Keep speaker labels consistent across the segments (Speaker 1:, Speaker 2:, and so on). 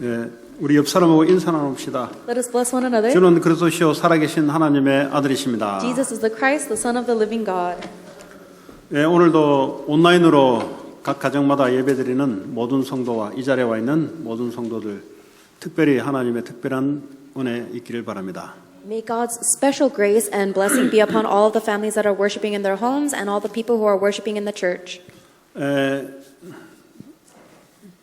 Speaker 1: 예, 우리 옆 사람하고 인사 나눕시다.
Speaker 2: Let us bless one another.
Speaker 1: 주는 그리스도시요 살아계신 하나님의 아들이십니다.
Speaker 2: Jesus is the Christ, the Son of the living God.
Speaker 1: 예, 오늘도 온라인으로 각 가정마다 예배드리는 모든 성도와 이 자리에 와 있는 모든 성도들 특별히 하나님의 특별한 은혜 있기를 바랍니다.
Speaker 2: May God's special grace and blessing be upon all of the families that are worshiping in their homes and all the people who are worshiping in the church.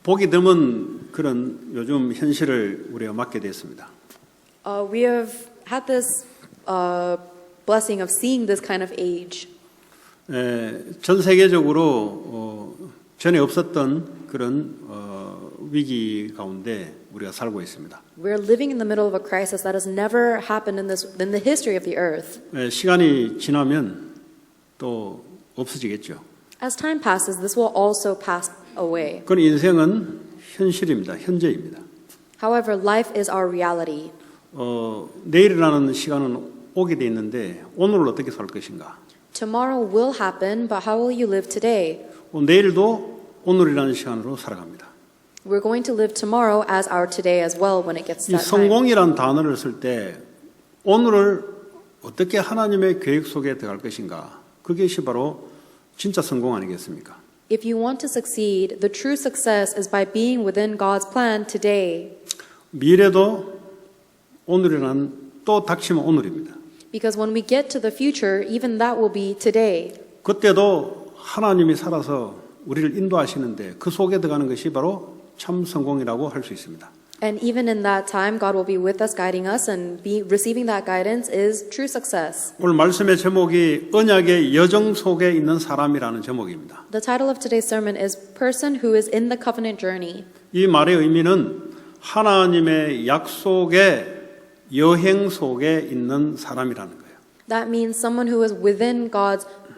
Speaker 1: 보기 드문 그런 요즘 현실을 우리가 맞게 됐습니다.
Speaker 2: We have had this blessing of seeing this kind of age.
Speaker 1: 전 세계적으로 전에 없었던 그런 위기 가운데 우리가 살고 있습니다.
Speaker 2: We're living in the middle of a crisis that has never happened in the history of the earth.
Speaker 1: 시간이 지나면 또 없어지겠죠.
Speaker 2: As time passes, this will also pass away.
Speaker 1: 그건 인생은 현실입니다. 현재입니다.
Speaker 2: However, life is our reality.
Speaker 1: 내일이라는 시간은 오게 돼 있는데 오늘을 어떻게 살 것인가?
Speaker 2: Tomorrow will happen, but how will you live today?
Speaker 1: 내일도 오늘이라는 시간으로 살아갑니다.
Speaker 2: We're going to live tomorrow as our today as well when it gets
Speaker 1: 이
Speaker 2: that time.
Speaker 1: 성공이란 단어를 쓸 때 오늘을 어떻게 하나님의 계획 속에 들어갈 것인가? 그것이 바로 진짜 성공 아니겠습니까?
Speaker 2: If you want to succeed, the true success is by being within God's plan today.
Speaker 1: 미래도 오늘이란 또 닥치면 오늘입니다.
Speaker 2: Because when we get to the future, even that will be today.
Speaker 1: 그때도 하나님이 살아서 우리를 인도하시는데 그 속에 들어가는 것이 바로 참 성공이라고 할 수 있습니다.
Speaker 2: And even in that time, God will be with us, guiding us, and receiving that guidance is true success.
Speaker 1: 오늘 말씀의 제목이 언약의 여정 속에 있는 사람이라는 제목입니다.
Speaker 2: The title of today's sermon is Person Who is in the Covenant Journey.
Speaker 1: 이 말의 의미는 하나님의 약속의 여행 속에 있는 사람이라는 거예요.
Speaker 2: That means someone who is within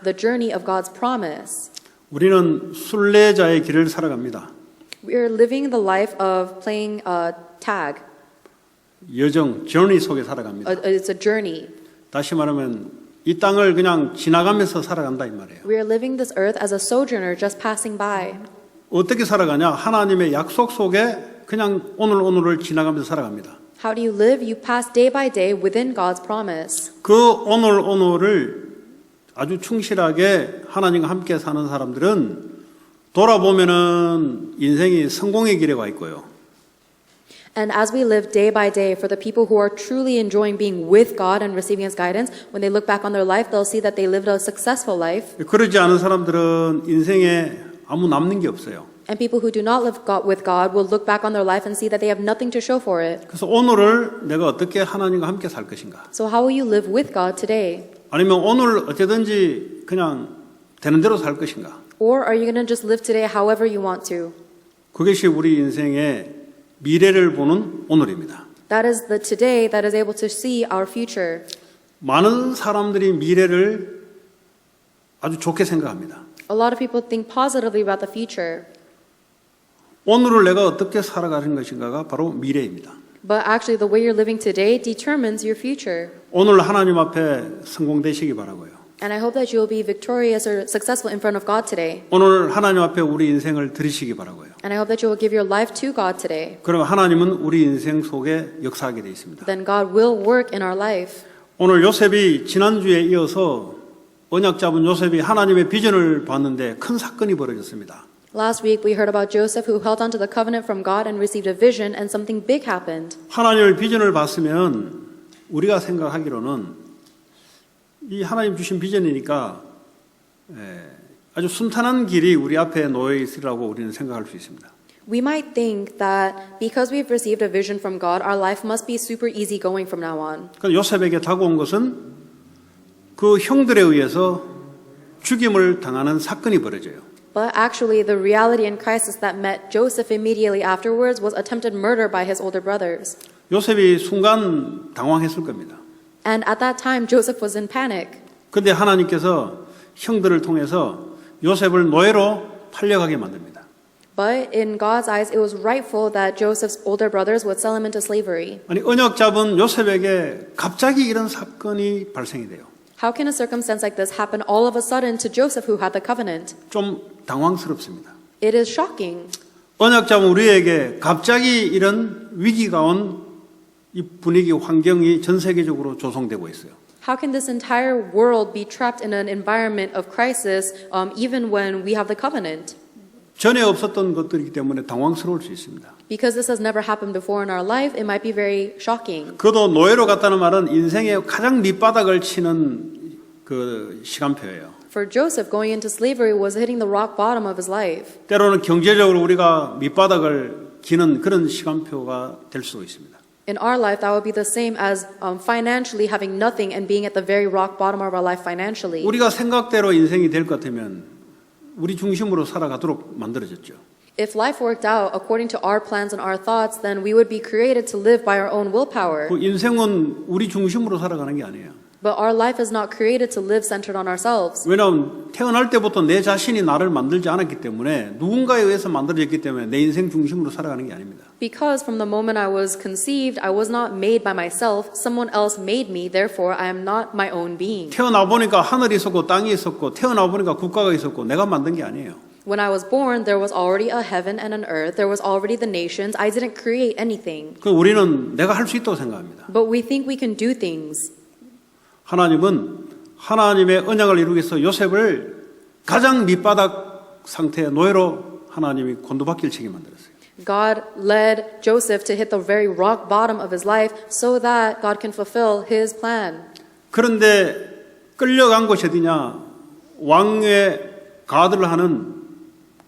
Speaker 2: the journey of God's promise.
Speaker 1: 우리는 순례자의 길을 살아갑니다.
Speaker 2: We are living the life of playing tag.
Speaker 1: 여정, journey 속에 살아갑니다.
Speaker 2: It's a journey.
Speaker 1: 다시 말하면 이 땅을 그냥 지나가면서 살아간다 이 말이에요.
Speaker 2: We are living this earth as a sojourner just passing by.
Speaker 1: 어떻게 살아가냐? 하나님의 약속 속에 그냥 오늘을 지나가면서 살아갑니다.
Speaker 2: How do you live? You pass day by day within God's promise.
Speaker 1: 그 오늘을 아주 충실하게 하나님과 함께 사는 사람들은 돌아보면은 인생이 성공의 길에 와 있고요.
Speaker 2: And as we live day by day, for the people who are truly enjoying being with God and receiving His guidance, when they look back on their life, they'll see that they lived a successful life.
Speaker 1: 그러지 않은 사람들은 인생에 아무 남는 게 없어요.
Speaker 2: And people who do not live with God will look back on their life and see that they have nothing to show for it.
Speaker 1: 그래서 오늘을 내가 어떻게 하나님과 함께 살 것인가?
Speaker 2: So how will you live with God today?
Speaker 1: 아니면 오늘 어쨌든지 그냥 되는 대로 살 것인가?
Speaker 2: Or are you going to just live today however you want to?
Speaker 1: 그것이 우리 인생의 미래를 보는 오늘입니다.
Speaker 2: That is the today that is able to see our future.
Speaker 1: 많은 사람들이 미래를 아주 좋게 생각합니다.
Speaker 2: A lot of people think positively about the future.
Speaker 1: 오늘을 내가 어떻게 살아가는 것인가가 바로 미래입니다.
Speaker 2: But actually the way you're living today determines your future.
Speaker 1: 오늘 하나님 앞에 성공되시기 바라고요.
Speaker 2: And I hope that you will be victorious or successful in front of God today.
Speaker 1: 오늘 하나님 앞에 우리 인생을 드리시기 바라고요.
Speaker 2: And I hope that you will give your life to God today.
Speaker 1: 그러면 하나님은 우리 인생 속에 역사하게 되어 있습니다.
Speaker 2: Then God will work in our life.
Speaker 1: 오늘 요셉이 지난주에 이어서 언약 잡은 요셉이 하나님의 비전을 봤는데 큰 사건이 벌어졌습니다.
Speaker 2: Last week we heard about Joseph who held on to the covenant from God and received a vision and something big happened.
Speaker 1: 하나님의 비전을 봤으면 우리가 생각하기로는 이 하나님 주신 비전이니까 아주 순탄한 길이 우리 앞에 놓여 있으리라고 우리는 생각할 수 있습니다.
Speaker 2: We might think that because we've received a vision from God, our life must be super easy going from now on.
Speaker 1: 그러니까 요셉에게 다가온 것은 그 형들에 의해서 죽임을 당하는 사건이 벌어져요.
Speaker 2: But actually, the reality and crisis that met Joseph immediately afterwards was attempted murder by his older brothers.
Speaker 1: 요셉이 순간 당황했을 겁니다.
Speaker 2: And at that time, Joseph was in panic.
Speaker 1: 그런데 하나님께서 형들을 통해서 요셉을 노예로 팔려가게 만듭니다.
Speaker 2: But in God's eyes, it was rightful that Joseph's older brothers would sell him into slavery.
Speaker 1: 아니 언약 잡은 요셉에게 갑자기 이런 사건이 발생이 돼요.
Speaker 2: How can a circumstance like this happen all of a sudden to Joseph who had the covenant?
Speaker 1: 좀 당황스럽습니다.
Speaker 2: It is shocking.
Speaker 1: 언약 잡은 우리에게 갑자기 이런 위기가 온 이 분위기 환경이 전 세계적으로 조성되고 있어요.
Speaker 2: How can this entire world be trapped in an environment of crisis even when we have the covenant?
Speaker 1: 전에 없었던 것들이기 때문에 당황스러울 수 있습니다.
Speaker 2: Because this has never happened before in our life, it might be very shocking.
Speaker 1: 그도 노예로 갔다는 말은 인생의 가장 밑바닥을 치는 그 시간표예요.
Speaker 2: For Joseph, going into slavery was hitting the rock bottom of his life.
Speaker 1: 때로는 경제적으로 우리가 밑바닥을 기는 그런 시간표가 될 수도 있습니다.
Speaker 2: In our life, that would be the same as financially having nothing and being at the very rock bottom of our life financially.
Speaker 1: 우리가 생각대로 인생이 될 것 같으면 우리 중심으로 살아가도록 만들어졌죠.
Speaker 2: If life worked out according to our plans and our thoughts, then we would be created to live by our own willpower.
Speaker 1: 그 인생은 우리 중심으로 살아가는 게 아니에요.
Speaker 2: But our life is not created to live centered on ourselves.
Speaker 1: 왜냐하면 태어날 때부터 내 자신이 나를 만들지 않았기 때문에 누군가에 의해서 만들어졌기 때문에 내 인생 중심으로 살아가는 게 아닙니다.
Speaker 2: Because from the moment I was conceived, I was not made by myself. Someone else made me. Therefore, I am not my own being.
Speaker 1: 태어나 보니까 하늘이 있었고 땅이 있었고 태어나 보니까 국가가 있었고 내가 만든 게 아니에요.
Speaker 2: When I was born, there was already a heaven and an earth. There was already the nations. I didn't create anything.
Speaker 1: 그 우리는 내가 할 수 있다고 생각합니다.
Speaker 2: But we think we can do things.
Speaker 1: 하나님은 하나님의 언약을 이루기 위해서 요셉을 가장 밑바닥 상태의 노예로 하나님이 곤두박질 치게 만들었어요.
Speaker 2: God led Joseph to hit the very rock bottom of his life so that God can fulfill his plan.
Speaker 1: 그런데 끌려간 곳이 어디냐? 왕의 가드를 하는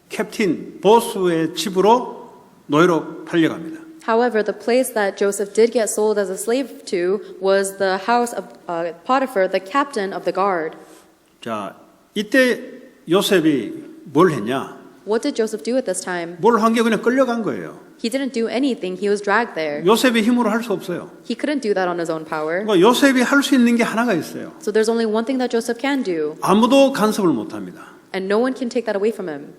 Speaker 1: 캡틴, 보스의 집으로 노예로 팔려갑니다.
Speaker 2: However, the place that Joseph did get sold as a slave to was the house of Potiphar, the captain of the guard.
Speaker 1: 자, 이때 요셉이 뭘 했냐?
Speaker 2: What did Joseph do at this time?
Speaker 1: 뭘 한 게 그냥 끌려간 거예요.
Speaker 2: He didn't do anything. He was dragged there.
Speaker 1: 요셉의 힘으로 할 수 없어요.
Speaker 2: He couldn't do that on his own power.
Speaker 1: 그러니까 요셉이 할 수 있는 게 하나가 있어요.
Speaker 2: So there's only one thing that Joseph can do,
Speaker 1: 아무도 간섭을 못 합니다.
Speaker 2: and no one can take that away from him.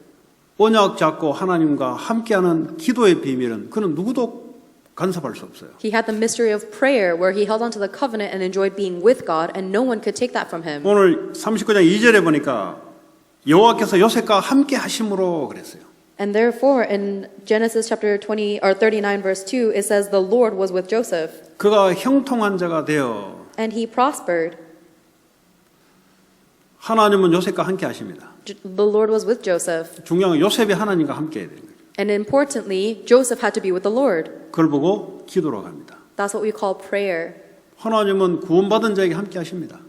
Speaker 1: 언약 잡고 하나님과 함께하는 기도의 비밀은 그는 누구도 간섭할 수 없어요.
Speaker 2: He had the mystery of prayer where he held on to the covenant and enjoyed being with God, and no one could take that from him.
Speaker 1: 오늘 39장 2절에 보니까 여호와께서 요셉과 함께 하심으로 그랬어요.
Speaker 2: And therefore, in Genesis chapter 20 or 39 verse 2, it says the Lord was with Joseph,
Speaker 1: 그가 형통한 자가 되어
Speaker 2: and he prospered.
Speaker 1: 하나님은 요셉과 함께 하십니다.
Speaker 2: The Lord was with Joseph.
Speaker 1: 중요한 건 요셉이 하나님과 함께 해야 되는 거예요.
Speaker 2: And importantly, Joseph had to be with the Lord.
Speaker 1: 그걸 보고 기도로 갑니다.
Speaker 2: That's what we call prayer.
Speaker 1: 하나님은 구원받은 자에게 함께 하십니다.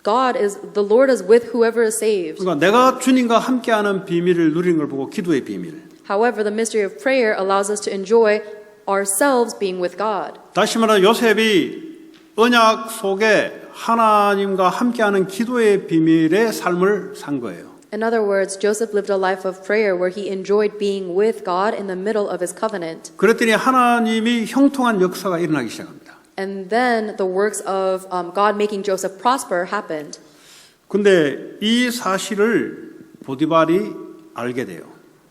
Speaker 2: The Lord is with whoever is saved.
Speaker 1: 그러니까 내가 주님과 함께하는 비밀을 누리는 걸 보고 기도의 비밀.
Speaker 2: However, the mystery of prayer allows us to enjoy ourselves being with God.
Speaker 1: 다시 말하면 요셉이 언약 속에 하나님과 함께하는 기도의 비밀의 삶을 산 거예요.
Speaker 2: In other words, Joseph lived a life of prayer where he enjoyed being with God in the middle of his covenant.
Speaker 1: 그랬더니 하나님이 형통한 역사가 일어나기 시작합니다.
Speaker 2: And then the works of God making Joseph prosper happened.
Speaker 1: 근데 이 사실을 보디발이 알게 돼요.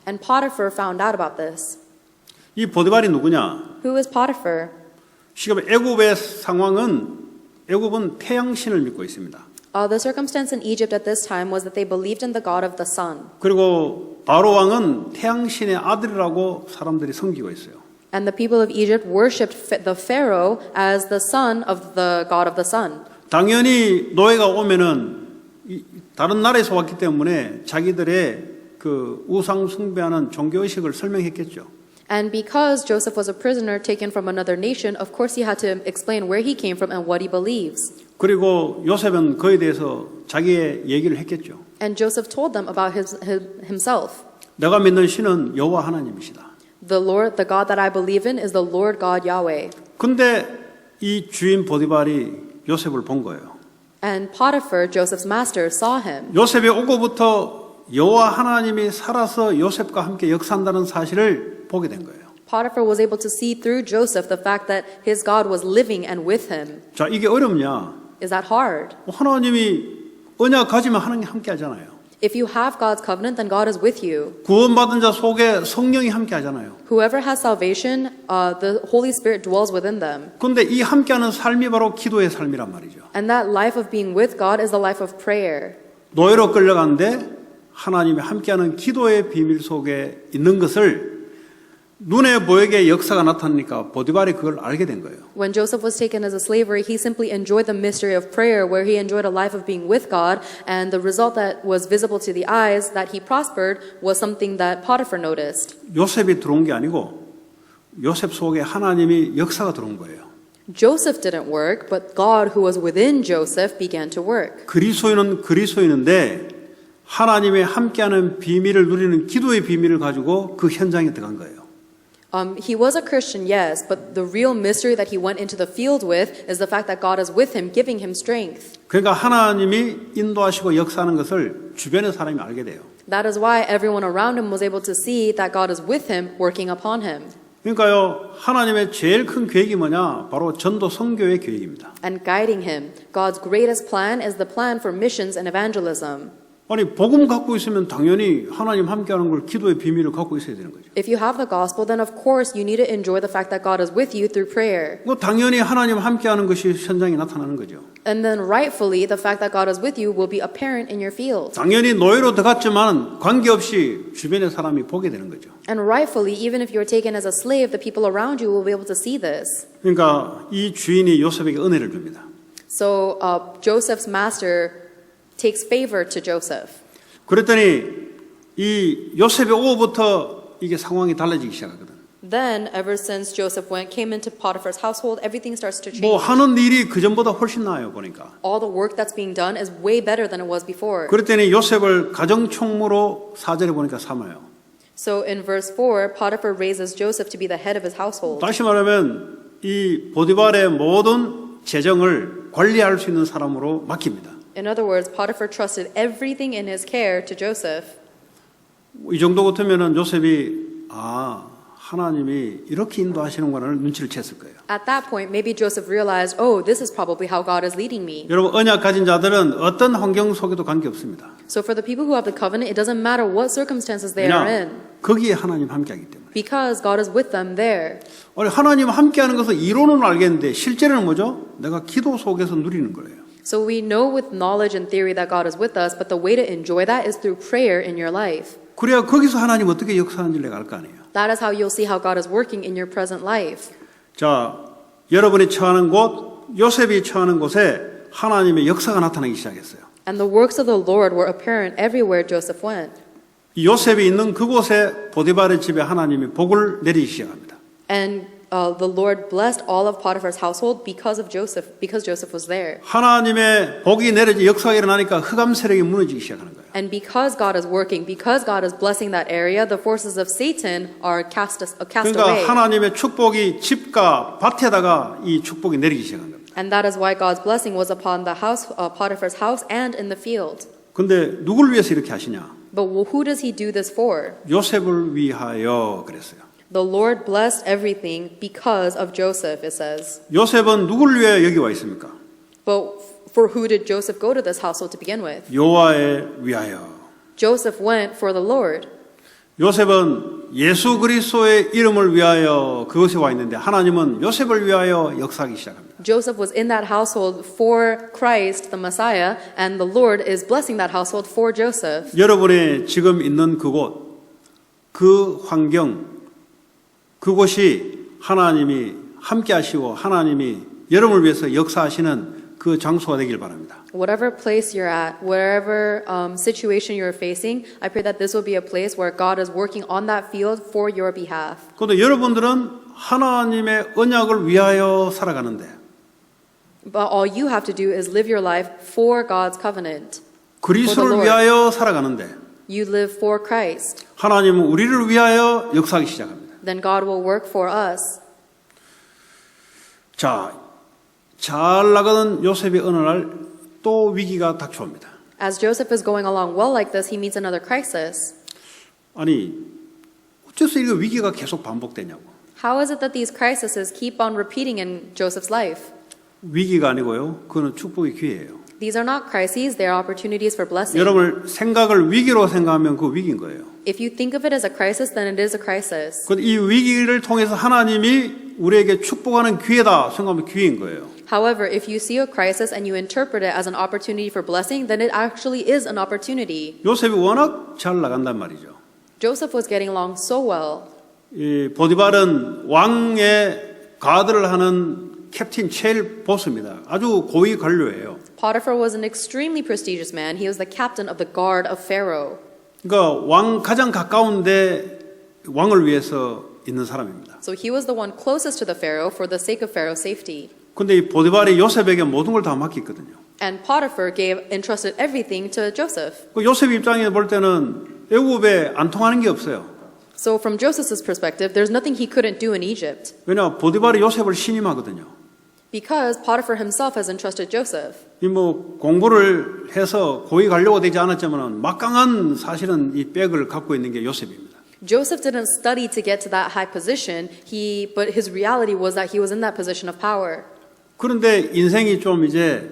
Speaker 2: And Potiphar found out about this.
Speaker 1: 이 보디발이 누구냐?
Speaker 2: Who is Potiphar?
Speaker 1: 지금 애굽의 상황은 애굽은 태양신을 믿고 있습니다.
Speaker 2: The circumstance in Egypt at this time was that they believed in the God of the sun.
Speaker 1: 그리고 바로 왕은 태양신의 아들이라고 사람들이 섬기고 있어요.
Speaker 2: And the people of Egypt worshipped the Pharaoh as the son of the God of the sun.
Speaker 1: 당연히 노예가 오면은 다른 나라에서 왔기 때문에 자기들의 그 우상 숭배하는 종교 의식을 설명했겠죠.
Speaker 2: And because Joseph was a prisoner taken from another nation, of course he had to explain where he came from and what he believes.
Speaker 1: 그리고 요셉은 그에 대해서 자기의 얘기를 했겠죠.
Speaker 2: And Joseph told them about himself.
Speaker 1: 내가 믿는 신은 여호와 하나님이시다.
Speaker 2: The Lord, the God that I believe in is the Lord God Yahweh.
Speaker 1: 근데 이 주인 보디발이 요셉을 본 거예요.
Speaker 2: And Potiphar, Joseph's master, saw him.
Speaker 1: 요셉이 오고부터 여호와 하나님이 살아서 요셉과 함께 역사한다는 사실을 보게 된 거예요.
Speaker 2: Potiphar was able to see through Joseph the fact that his God was living and with him.
Speaker 1: 자, 이게 어렵냐?
Speaker 2: Is that hard?
Speaker 1: 하나님이 언약 가지면 하나님 함께 하잖아요.
Speaker 2: If you have God's covenant, then God is with you.
Speaker 1: 구원받은 자 속에 성령이 함께 하잖아요.
Speaker 2: Whoever has salvation, the Holy Spirit dwells within them.
Speaker 1: 근데 이 함께하는 삶이 바로 기도의 삶이란 말이죠.
Speaker 2: And that life of being with God is the life of prayer.
Speaker 1: 노예로 끌려갔는데 하나님이 함께하는 기도의 비밀 속에 있는 것을 눈에 보이게 역사가 나타나니까 보디발이 그걸 알게 된 거예요.
Speaker 2: When Joseph was taken as a slavery, he simply enjoyed the mystery of prayer, where he enjoyed a life of being with God, and the result that was visible to the eyes that he prospered was something that Potiphar noticed.
Speaker 1: 요셉이 들어온 게 아니고 요셉 속에 하나님이 역사가 들어온 거예요.
Speaker 2: Joseph didn't work, but God, who was within Joseph, began to work.
Speaker 1: 그리스도인은 그리스도인인데 하나님의 함께하는 비밀을 누리는 기도의 비밀을 가지고 그 현장에 들어간 거예요.
Speaker 2: He was a Christian, yes, but the real mystery that he went into the field with is the fact that God is with him, giving him strength.
Speaker 1: 그러니까 하나님이 인도하시고 역사하는 것을 주변의 사람이 알게 돼요.
Speaker 2: That is why everyone around him was able to see that God is with him, working upon him.
Speaker 1: 그러니까요, 하나님의 제일 큰 계획이 뭐냐? 바로 전도 선교의 계획입니다.
Speaker 2: And guiding him. God's greatest plan is the plan for missions and evangelism.
Speaker 1: 아니, 복음 갖고 있으면 당연히 하나님 함께하는 걸 기도의 비밀을 갖고 있어야 되는 거죠.
Speaker 2: If you have the gospel, then of course you need to enjoy the fact that God is with you through prayer.
Speaker 1: 뭐 당연히 하나님 함께하는 것이 현장에 나타나는 거죠.
Speaker 2: And then rightfully, the fact that God is with you will be apparent in your field.
Speaker 1: 당연히 노예로 들어갔지만 관계없이 주변의 사람이 보게 되는 거죠.
Speaker 2: And rightfully, even if you're taken as a slave, the people around you will be able to see this.
Speaker 1: 그러니까 이 주인이 요셉에게 은혜를 줍니다.
Speaker 2: So Joseph's master takes favor to Joseph.
Speaker 1: 그랬더니 이 요셉이 오후부터 이게 상황이 달라지기 시작하거든.
Speaker 2: Then, ever since Joseph came into Potiphar's household, everything starts to change.
Speaker 1: 뭐 하는 일이 그 전보다 훨씬 나아요 보니까.
Speaker 2: All the work that's being done is way better than it was before.
Speaker 1: 그랬더니 요셉을 가정총무로 4절에 보니까 삼아요.
Speaker 2: So in verse 4, Potiphar raises Joseph to be the head of his household.
Speaker 1: 다시 말하면 이 보디발의 모든 재정을 관리할 수 있는 사람으로 맡깁니다.
Speaker 2: In other words, Potiphar trusted everything in his care to Joseph.
Speaker 1: 이 정도 같으면은 요셉이 하나님이 이렇게 인도하시는구나를 눈치를 챘을 거예요.
Speaker 2: At that point, maybe Joseph realized, oh, this is probably how God is leading me.
Speaker 1: 여러분 언약 가진 자들은 어떤 환경 속에도 관계없습니다.
Speaker 2: So for the people who have the covenant, it doesn't matter what circumstances they are in,
Speaker 1: 거기에 하나님 함께하기 때문에.
Speaker 2: because God is with them there.
Speaker 1: 아니, 하나님 함께하는 것은 이론은 알겠는데 실제로는 뭐죠? 내가 기도 속에서 누리는 거예요.
Speaker 2: So we know with knowledge and theory that God is with us, but the way to enjoy that is through prayer in your life.
Speaker 1: 그래야 거기서 하나님 어떻게 역사하는지 내가 알 거 아니에요.
Speaker 2: That is how you'll see how God is working in your present life.
Speaker 1: 자, 여러분이 처하는 곳, 요셉이 처하는 곳에 하나님의 역사가 나타나기 시작했어요.
Speaker 2: And the works of the Lord were apparent everywhere Joseph went.
Speaker 1: 이 요셉이 있는 그곳에 보디발의 집에 하나님이 복을 내리기 시작합니다.
Speaker 2: And the Lord blessed all of Potiphar's household because Joseph was there.
Speaker 1: 하나님의 복이 내려지 역사가 일어나니까 흑암 세력이 무너지기 시작하는 거예요.
Speaker 2: And because God is working, because God is blessing that area, the forces of Satan are cast
Speaker 1: 그러니까
Speaker 2: away.
Speaker 1: 하나님의 축복이 집과 밭에다가 이 축복이 내리기 시작한 겁니다.
Speaker 2: And that is why God's blessing was upon the house, Potiphar's house and in the field.
Speaker 1: 근데 누굴 위해서 이렇게 하시냐?
Speaker 2: But who does he do this for?
Speaker 1: 요셉을 위하여 그랬어요.
Speaker 2: The Lord blessed everything because of Joseph, it says.
Speaker 1: 요셉은 누굴 위해 여기 와 있습니까?
Speaker 2: But for who did Joseph go to this household to begin with?
Speaker 1: 여호와의 위하여.
Speaker 2: Joseph went for the Lord.
Speaker 1: 요셉은 예수 그리스도의 이름을 위하여 그곳에 와 있는데 하나님은 요셉을 위하여 역사하기 시작합니다.
Speaker 2: Joseph was in that household for Christ, the Messiah, and the Lord is blessing that household for Joseph.
Speaker 1: 여러분의 지금 있는 그곳, 그 환경, 그곳이 하나님이 함께 하시고 하나님이 여러분을 위해서 역사하시는 그 장소가 되길 바랍니다.
Speaker 2: Whatever place you're at, whatever situation you're facing, I pray that this will be a place where God is working on that field for your behalf.
Speaker 1: 그런데 여러분들은 하나님의 언약을 위하여 살아가는데
Speaker 2: But all you have to do is live your life for God's covenant.
Speaker 1: 그리스도를 위하여 살아가는데
Speaker 2: You live for Christ.
Speaker 1: 하나님은 우리를 위하여 역사하기 시작합니다.
Speaker 2: Then God will work for us.
Speaker 1: 자, 잘 나가던 요셉이 어느 날 또 위기가 닥쳐옵니다.
Speaker 2: As Joseph is going along well like this, he meets another crisis.
Speaker 1: 아니, 어째서 이거 위기가 계속 반복되냐고.
Speaker 2: How is it that these crises keep on repeating in Joseph's life?
Speaker 1: 위기가 아니고요. 그거는 축복의 기회예요.
Speaker 2: These are not crises, they are opportunities for blessing.
Speaker 1: 여러분 생각을 위기로 생각하면 그 위기인 거예요.
Speaker 2: If you think of it as a crisis, then it is a crisis.
Speaker 1: 그런데 이 위기를 통해서 하나님이 우리에게 축복하는 기회다 생각하면 기회인 거예요.
Speaker 2: However, if you see a crisis and you interpret it as an opportunity for blessing, then it actually is an opportunity.
Speaker 1: 요셉이 워낙 잘 나간단 말이죠.
Speaker 2: Joseph was getting along so well.
Speaker 1: 이 보디발은 왕의 가드를 하는 캡틴 제일 보스입니다. 아주 고위 관료예요.
Speaker 2: Potiphar was an extremely prestigious man. He was the captain of the guard of Pharaoh.
Speaker 1: 그러니까 왕 가장 가까운데 왕을 위해서 있는 사람입니다.
Speaker 2: So he was the one closest to the Pharaoh for the sake of Pharaoh's safety.
Speaker 1: 근데 이 보디발이 요셉에게 모든 걸 다 맡겼거든요.
Speaker 2: And Potiphar entrusted everything to Joseph.
Speaker 1: 그 요셉 입장에 볼 때는 애굽에 안 통하는 게 없어요.
Speaker 2: So from Joseph's perspective, there's nothing he couldn't do in Egypt.
Speaker 1: 왜냐 보디발이 요셉을 신임하거든요.
Speaker 2: Because Potiphar himself has entrusted Joseph.
Speaker 1: 이 뭐 공부를 해서 고위 관료가 되지 않았지만은 막강한 사실은 이 백을 갖고 있는 게 요셉입니다.
Speaker 2: Joseph didn't study to get to that high position. But his reality was that he was in that position of power.
Speaker 1: 그런데 인생이 좀 이제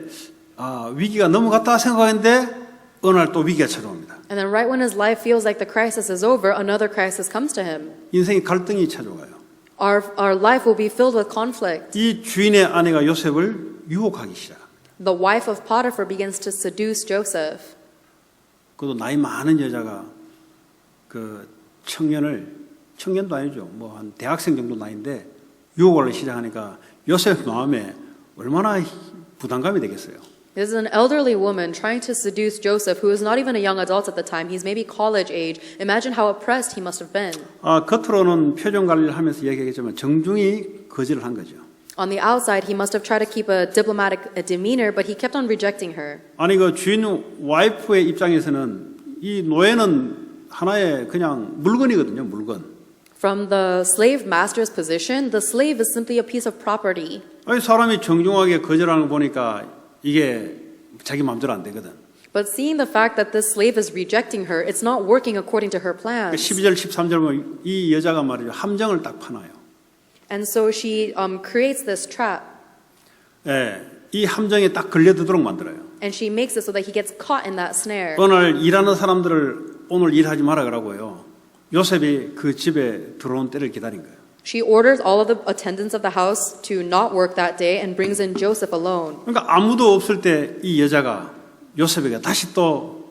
Speaker 1: 위기가 넘어갔다 생각했는데 어느 날 또 위기가 찾아옵니다.
Speaker 2: And then right when his life feels like the crisis is over, another crisis comes to him.
Speaker 1: 인생이 갈등이 찾아와요.
Speaker 2: Our life will be filled with conflict.
Speaker 1: 이 주인의 아내가 요셉을 유혹하기 시작합니다.
Speaker 2: The wife of Potiphar begins to seduce Joseph.
Speaker 1: 그것도 나이 많은 여자가 그 청년도 아니죠. 뭐 한 대학생 정도 나이인데 유혹을 시작하니까 요셉 마음에 얼마나 부담감이 되겠어요.
Speaker 2: This is an elderly woman trying to seduce Joseph, who is not even a young adult at the time. He's maybe college age. Imagine how oppressed he must have been.
Speaker 1: 겉으로는 표정 관리를 하면서 얘기하겠지만 정중히 거절을 한 거죠.
Speaker 2: On the outside, he must have tried to keep a diplomatic demeanor, but he kept on rejecting her.
Speaker 1: 아니 그 주인 와이프의 입장에서는 이 노예는 하나의 그냥 물건이거든요, 물건.
Speaker 2: From the slave master's position, the slave is simply a piece of property.
Speaker 1: 아니 사람이 정중하게 거절하는 거 보니까 이게 자기 마음대로 안 되거든.
Speaker 2: But seeing the fact that this slave is rejecting her, it's not working according to her plans.
Speaker 1: 12절, 13절 보면 이 여자가 말이죠. 함정을 딱 파놔요.
Speaker 2: And so she creates this trap.
Speaker 1: 예, 이 함정에 딱 걸려들도록 만들어요.
Speaker 2: And she makes it so that he gets caught in that snare.
Speaker 1: 어느 날 일하는 사람들을 오늘 일하지 마라 그러고요. 요셉이 그 집에 들어온 때를 기다린 거예요.
Speaker 2: She orders all of the attendants of the house to not work that day and brings in Joseph alone.
Speaker 1: 그러니까 아무도 없을 때 이 여자가 요셉에게 다시 또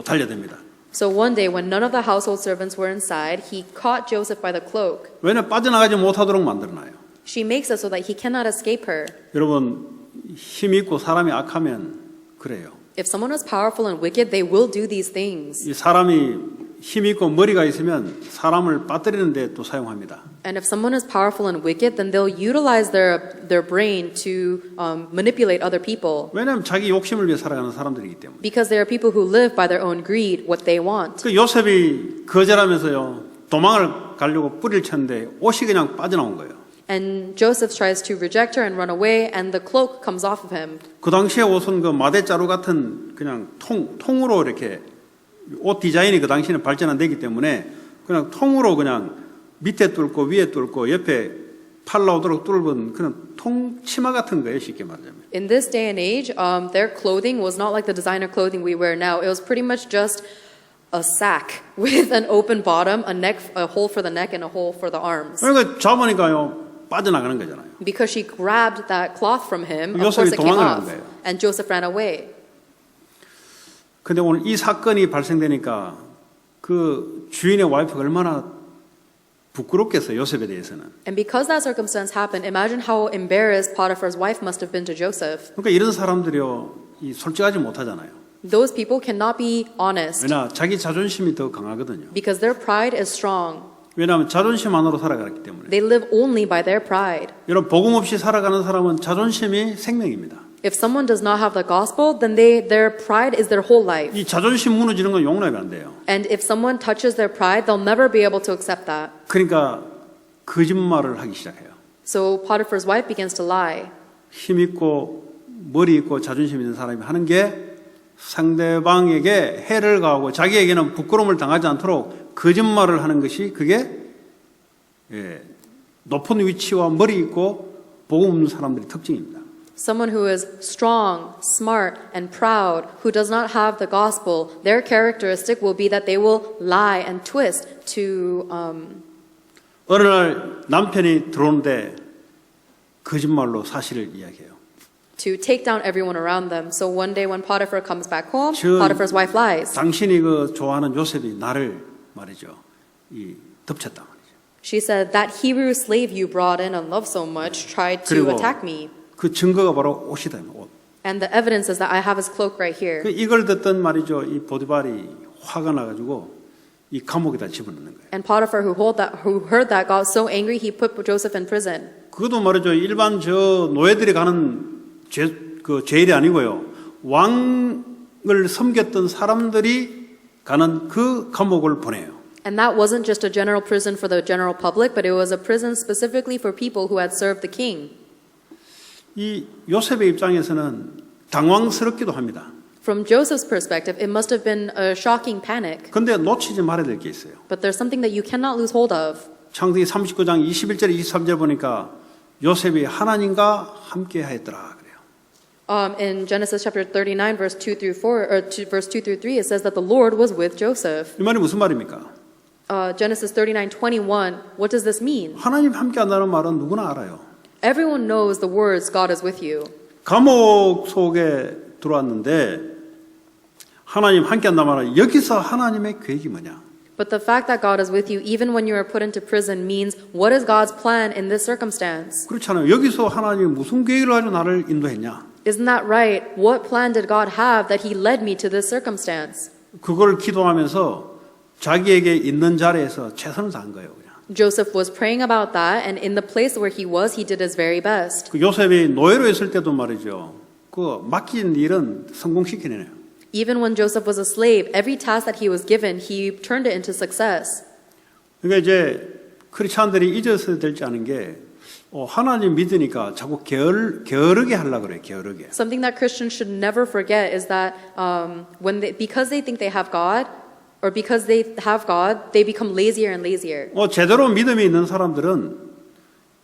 Speaker 1: 달려듭니다.
Speaker 2: So one day when none of the household servants were inside, he caught Joseph by the cloak.
Speaker 1: 왜냐 빠져나가지 못하도록 만들어놔요.
Speaker 2: She makes it so that he cannot escape her.
Speaker 1: 여러분 힘 있고 사람이 악하면 그래요.
Speaker 2: If someone is powerful and wicked, they will do these things.
Speaker 1: 이 사람이 힘 있고 머리가 있으면 사람을 빠뜨리는 데 또 사용합니다.
Speaker 2: And if someone is powerful and wicked, then they'll utilize their brain to manipulate other people.
Speaker 1: 왜냐하면 자기 욕심을 위해 살아가는 사람들이기 때문에.
Speaker 2: Because there are people who live by their own greed, what they want.
Speaker 1: 그 요셉이 거절하면서요 도망을 가려고 뿌리를 쳤는데 옷이 그냥 빠져나온 거예요.
Speaker 2: And Joseph tries to reject her and run away, and the cloak comes off of him.
Speaker 1: 그 당시에 옷은 그 마대자루 같은 그냥 통으로 이렇게 옷 디자인이 그 당시에는 발전 안 되기 때문에 그냥 통으로 그냥 밑에 뚫고 위에 뚫고 옆에 팔 나오도록 뚫은 그냥 치마 같은 거예요, 쉽게 말하자면.
Speaker 2: In this day and age, their clothing was not like the designer clothing we wear now. It was pretty much just a sack with an open bottom, a hole for the neck, and a hole for the arms.
Speaker 1: 그러니까 잡으니까요 빠져나가는 거잖아요.
Speaker 2: Because she grabbed that cloth from him, of
Speaker 1: 요셉이
Speaker 2: course it came
Speaker 1: 도망을
Speaker 2: off,
Speaker 1: 간 거예요.
Speaker 2: and Joseph ran away.
Speaker 1: 근데 오늘 이 사건이 발생되니까 그 주인의 와이프가 얼마나 부끄럽겠어요, 요셉에 대해서는.
Speaker 2: And because that circumstance happened, imagine how embarrassed Potiphar's wife must have been to Joseph.
Speaker 1: 그러니까 이런 사람들이요, 솔직하지 못하잖아요.
Speaker 2: Those people cannot be honest
Speaker 1: 왜냐, 자기 자존심이 더 강하거든요.
Speaker 2: because their pride is strong.
Speaker 1: 왜냐하면 자존심 안으로 살아가기 때문에.
Speaker 2: They live only by their pride.
Speaker 1: 여러분, 복음 없이 살아가는 사람은 자존심이 생명입니다.
Speaker 2: If someone does not have the gospel, then their pride is their whole life.
Speaker 1: 이 자존심 무너지는 건 용납이 안 돼요.
Speaker 2: And if someone touches their pride, they'll never be able to accept that.
Speaker 1: 그러니까 거짓말을 하기 시작해요.
Speaker 2: So Potiphar's wife begins to lie.
Speaker 1: 힘 있고 머리 있고 자존심 있는 사람이 하는 게 상대방에게 해를 가하고 자기에게는 부끄러움을 당하지 않도록 거짓말을 하는 것이 그게 높은 위치와 머리 있고 복음 없는 사람들의 특징입니다.
Speaker 2: Someone who is strong, smart, and proud, who does not have the gospel, their characteristic will be that they will lie and twist to.
Speaker 1: 어느 날 남편이 들어오는데 거짓말로 사실을 이야기해요.
Speaker 2: To take down everyone around them. So one day when Potiphar comes back home,
Speaker 1: 저-
Speaker 2: Potiphar's wife lies.
Speaker 1: 당신이 그 좋아하는 요셉이 나를 말이죠, 덮쳤단 말이죠.
Speaker 2: She said, that Hebrew slave you brought in and loved so much tried to
Speaker 1: 그리고
Speaker 2: attack me.
Speaker 1: 그 증거가 바로 옷이다. 옷.
Speaker 2: And the evidence is that I have his cloak right here.
Speaker 1: 이걸 듣던 말이죠. 이 보디발이 화가 나가지고 이 감옥에다 집어넣는 거예요.
Speaker 2: And Potiphar, who heard that, got so angry he put Joseph in prison.
Speaker 1: 그것도 말이죠. 일반 저 노예들이 가는 제일이 아니고요. 왕을 섬겼던 사람들이 가는 그 감옥을 보내요.
Speaker 2: And that wasn't just a general prison for the general public, but it was a prison specifically for people who had served the king.
Speaker 1: 이 요셉의 입장에서는 당황스럽기도 합니다.
Speaker 2: From Joseph's perspective, it must have been a shocking panic.
Speaker 1: 근데 놓치지 말아야 될 게 있어요.
Speaker 2: But there's something that you cannot lose hold of.
Speaker 1: 창세기 39장 21절 23절 보니까 요셉이 하나님과 함께 하였더라 그래요.
Speaker 2: In Genesis chapter 39, verse 2 through 4, or verse 2 through 3, it says that the Lord was with Joseph.
Speaker 1: 이 말이 무슨 말입니까?
Speaker 2: Genesis 39:21. What does this mean?
Speaker 1: 하나님 함께 한다는 말은 누구나 알아요.
Speaker 2: Everyone knows the words "God is with you."
Speaker 1: 감옥 속에 들어왔는데 하나님 함께 한다는 말은 여기서 하나님의 계획이 뭐냐?
Speaker 2: But the fact that God is with you, even when you are put into prison, means what is God's plan in this circumstance?
Speaker 1: 그렇잖아요. 여기서 하나님이 무슨 계획을 가지고 나를 인도했냐?
Speaker 2: Isn't that right? What plan did God have that He led me to this circumstance?
Speaker 1: 그걸 기도하면서 자기에게 있는 자리에서 최선을 다한 거예요. 그냥.
Speaker 2: Joseph was praying about that, and in the place where he was, he did his very best.
Speaker 1: 그 요셉이 노예로 있을 때도 말이죠. 그 맡긴 일은 성공시키네요.
Speaker 2: Even when Joseph was a slave, every task that he was given, he turned it into success.
Speaker 1: 그러니까 이제 크리스찬들이 잊어서야 될지 않은 게 하나님 믿으니까 자꾸 게으르게 하려고 그래요. 게으르게.
Speaker 2: Something that Christians should never forget is that because they think they have God, or because they have God, they become lazier and lazier.
Speaker 1: 제대로 믿음이 있는 사람들은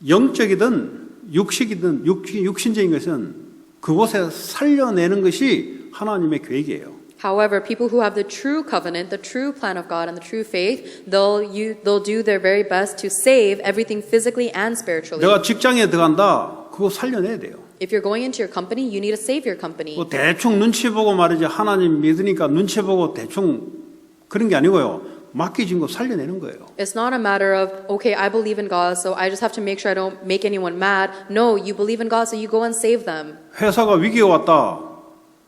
Speaker 1: 영적이든 육식이든 육신적인 것은 그곳에 살려내는 것이 하나님의 계획이에요.
Speaker 2: However, people who have the true covenant, the true plan of God, and the true faith, they'll do their very best to save everything physically and spiritually.
Speaker 1: 내가 직장에 들어간다, 그거 살려내야 돼요.
Speaker 2: If you're going into your company, you need to save your company.
Speaker 1: 대충 눈치 보고 말이지 하나님 믿으니까 눈치 보고 대충 그런 게 아니고요. 맡기진 거 살려내는 거예요.
Speaker 2: It's not a matter of, okay, I believe in God, so I just have to make sure I don't make anyone mad. No, you believe in God, so you go and save them.
Speaker 1: 회사가 위기가 왔다.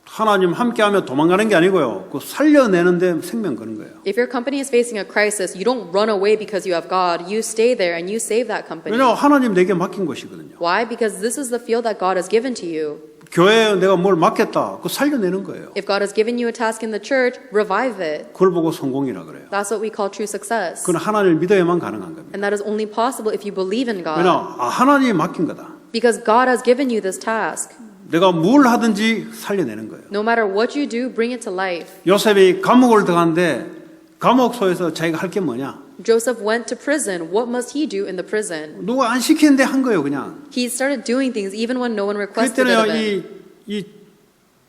Speaker 1: 하나님 함께하며 도망가는 게 아니고요. 그 살려내는데 생명 거는 거예요.
Speaker 2: If your company is facing a crisis, you don't run away because you have God. You stay there and you save that company.
Speaker 1: 왜냐하면 하나님 내게 맡긴 것이거든요.
Speaker 2: Why? Because this is the field that God has given to you.
Speaker 1: 교회에 내가 뭘 맡겼다. 그거 살려내는 거예요.
Speaker 2: If God has given you a task in the church, revive it.
Speaker 1: 그걸 보고 성공이라 그래요.
Speaker 2: That's what we call true success.
Speaker 1: 그건 하나님을 믿어야만 가능한 겁니다.
Speaker 2: And that is only possible if you believe in God.
Speaker 1: 왜냐? 하나님이 맡긴 거다.
Speaker 2: Because God has given you this task.
Speaker 1: 내가 뭘 하든지 살려내는 거예요.
Speaker 2: No matter what you do, bring it to life.
Speaker 1: 요셉이 감옥을 들어갔는데 감옥소에서 자기가 할 게 뭐냐?
Speaker 2: Joseph went to prison. What must he do in the prison?
Speaker 1: 누가 안 시키는데 한 거예요, 그냥.
Speaker 2: He started doing things even when no one requested it of
Speaker 1: 그때는요,
Speaker 2: him.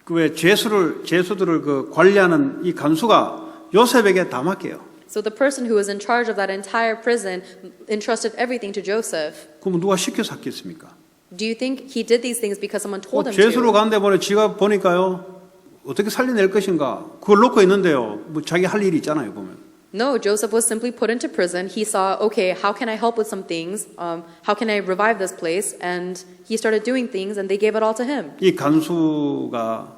Speaker 1: 왜 죄수들을 그 관리하는 이 간수가 요셉에게 다 맡겨요.
Speaker 2: So the person who was in charge of that entire prison entrusted everything to Joseph.
Speaker 1: 그럼 누가 시켜서 했겠습니까?
Speaker 2: Do you think he did these things because someone told him
Speaker 1: 죄수로
Speaker 2: to?
Speaker 1: 가는데 지가 보니까요, 어떻게 살려낼 것인가? 그걸 놓고 있는데요. 뭐 자기 할 일이 있잖아요, 보면.
Speaker 2: No, Joseph was simply put into prison. He saw, okay, how can I help with some things? How can I revive this place? And he started doing things, and they gave it all to him.
Speaker 1: 이 간수가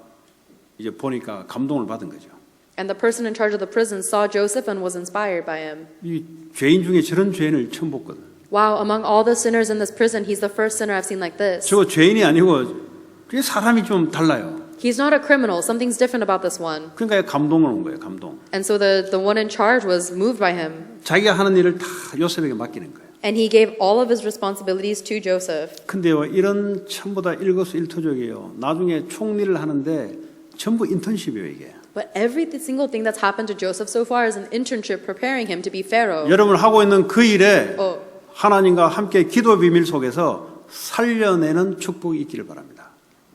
Speaker 1: 이제 보니까 감동을 받은 거죠.
Speaker 2: And the person in charge of the prison saw Joseph and was inspired by him.
Speaker 1: 이 죄인 중에 저런 죄인을 처음 봤거든.
Speaker 2: Wow, among all the sinners in this prison, he's the first sinner I've seen like this.
Speaker 1: 저거 죄인이 아니고 그 사람이 좀 달라요.
Speaker 2: He's not a criminal. Something's different about this one.
Speaker 1: 그러니까 감동을 온 거예요, 감동.
Speaker 2: And so the one in charge was moved by him.
Speaker 1: 자기가 하는 일을 다 요셉에게 맡기는 거예요.
Speaker 2: And he gave all of his responsibilities to Joseph.
Speaker 1: 근데요, 이런 전부 다 일거수일투족이에요. 나중에 총리를 하는데 전부 인턴십이에요, 이게.
Speaker 2: But every single thing that's happened to Joseph so far is an internship preparing him to be Pharaoh.
Speaker 1: 여러분 하고 있는 그 일에
Speaker 2: Oh.
Speaker 1: 하나님과 함께 기도 비밀 속에서 살려내는 축복이 있기를 바랍니다.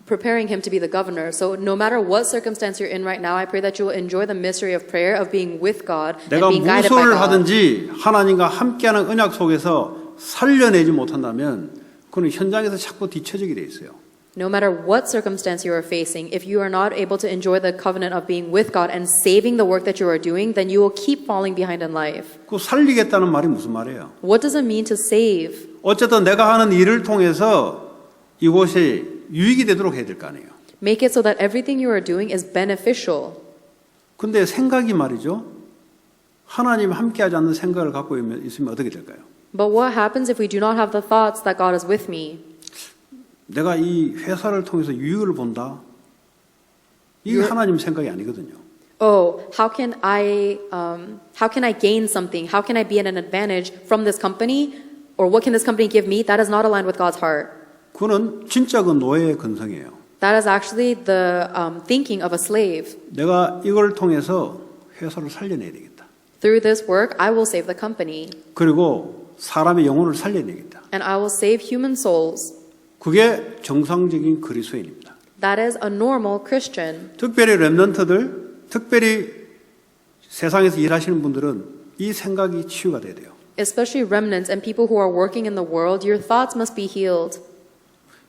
Speaker 2: Preparing him to be the governor. So no matter what circumstance you're in right now, I pray that you will enjoy the mystery of prayer, of being with God and
Speaker 1: 내가
Speaker 2: being guided by
Speaker 1: 무엇을
Speaker 2: God.
Speaker 1: 하든지 하나님과 함께하는 언약 속에서 살려내지 못한다면 그는 현장에서 자꾸 뒤처지게 돼 있어요.
Speaker 2: No matter what circumstance you are facing, if you are not able to enjoy the covenant of being with God and saving the work that you are doing, then you will keep falling behind in life.
Speaker 1: 그 살리겠다는 말이 무슨 말이에요?
Speaker 2: What does it mean to save?
Speaker 1: 어쨌든 내가 하는 일을 통해서 이곳이 유익이 되도록 해야 될 거 아니에요.
Speaker 2: Make it so that everything you are doing is beneficial.
Speaker 1: 근데 생각이 말이죠. 하나님 함께하지 않는 생각을 갖고 있으면 어떻게 될까요?
Speaker 2: But what happens if we do not have the thoughts that God is with me?
Speaker 1: 내가 이 회사를 통해서 유익을 본다. 이게 하나님 생각이 아니거든요.
Speaker 2: Oh, how can I gain something? How can I be at an advantage from this company? Or what can this company give me? That is not aligned with God's heart.
Speaker 1: 그거는 진짜 그 노예의 근성이에요.
Speaker 2: That is actually the thinking of a slave.
Speaker 1: 내가 이걸 통해서 회사를 살려내야 되겠다.
Speaker 2: Through this work, I will save the company.
Speaker 1: 그리고 사람의 영혼을 살려내겠다.
Speaker 2: And I will save human souls.
Speaker 1: 그게 정상적인 그리스도인입니다.
Speaker 2: That is a normal Christian.
Speaker 1: 특별히 렘넌트들, 특별히 세상에서 일하시는 분들은 이 생각이 치유가 돼야 돼요.
Speaker 2: Especially remnants and people who are working in the world, your thoughts must be healed.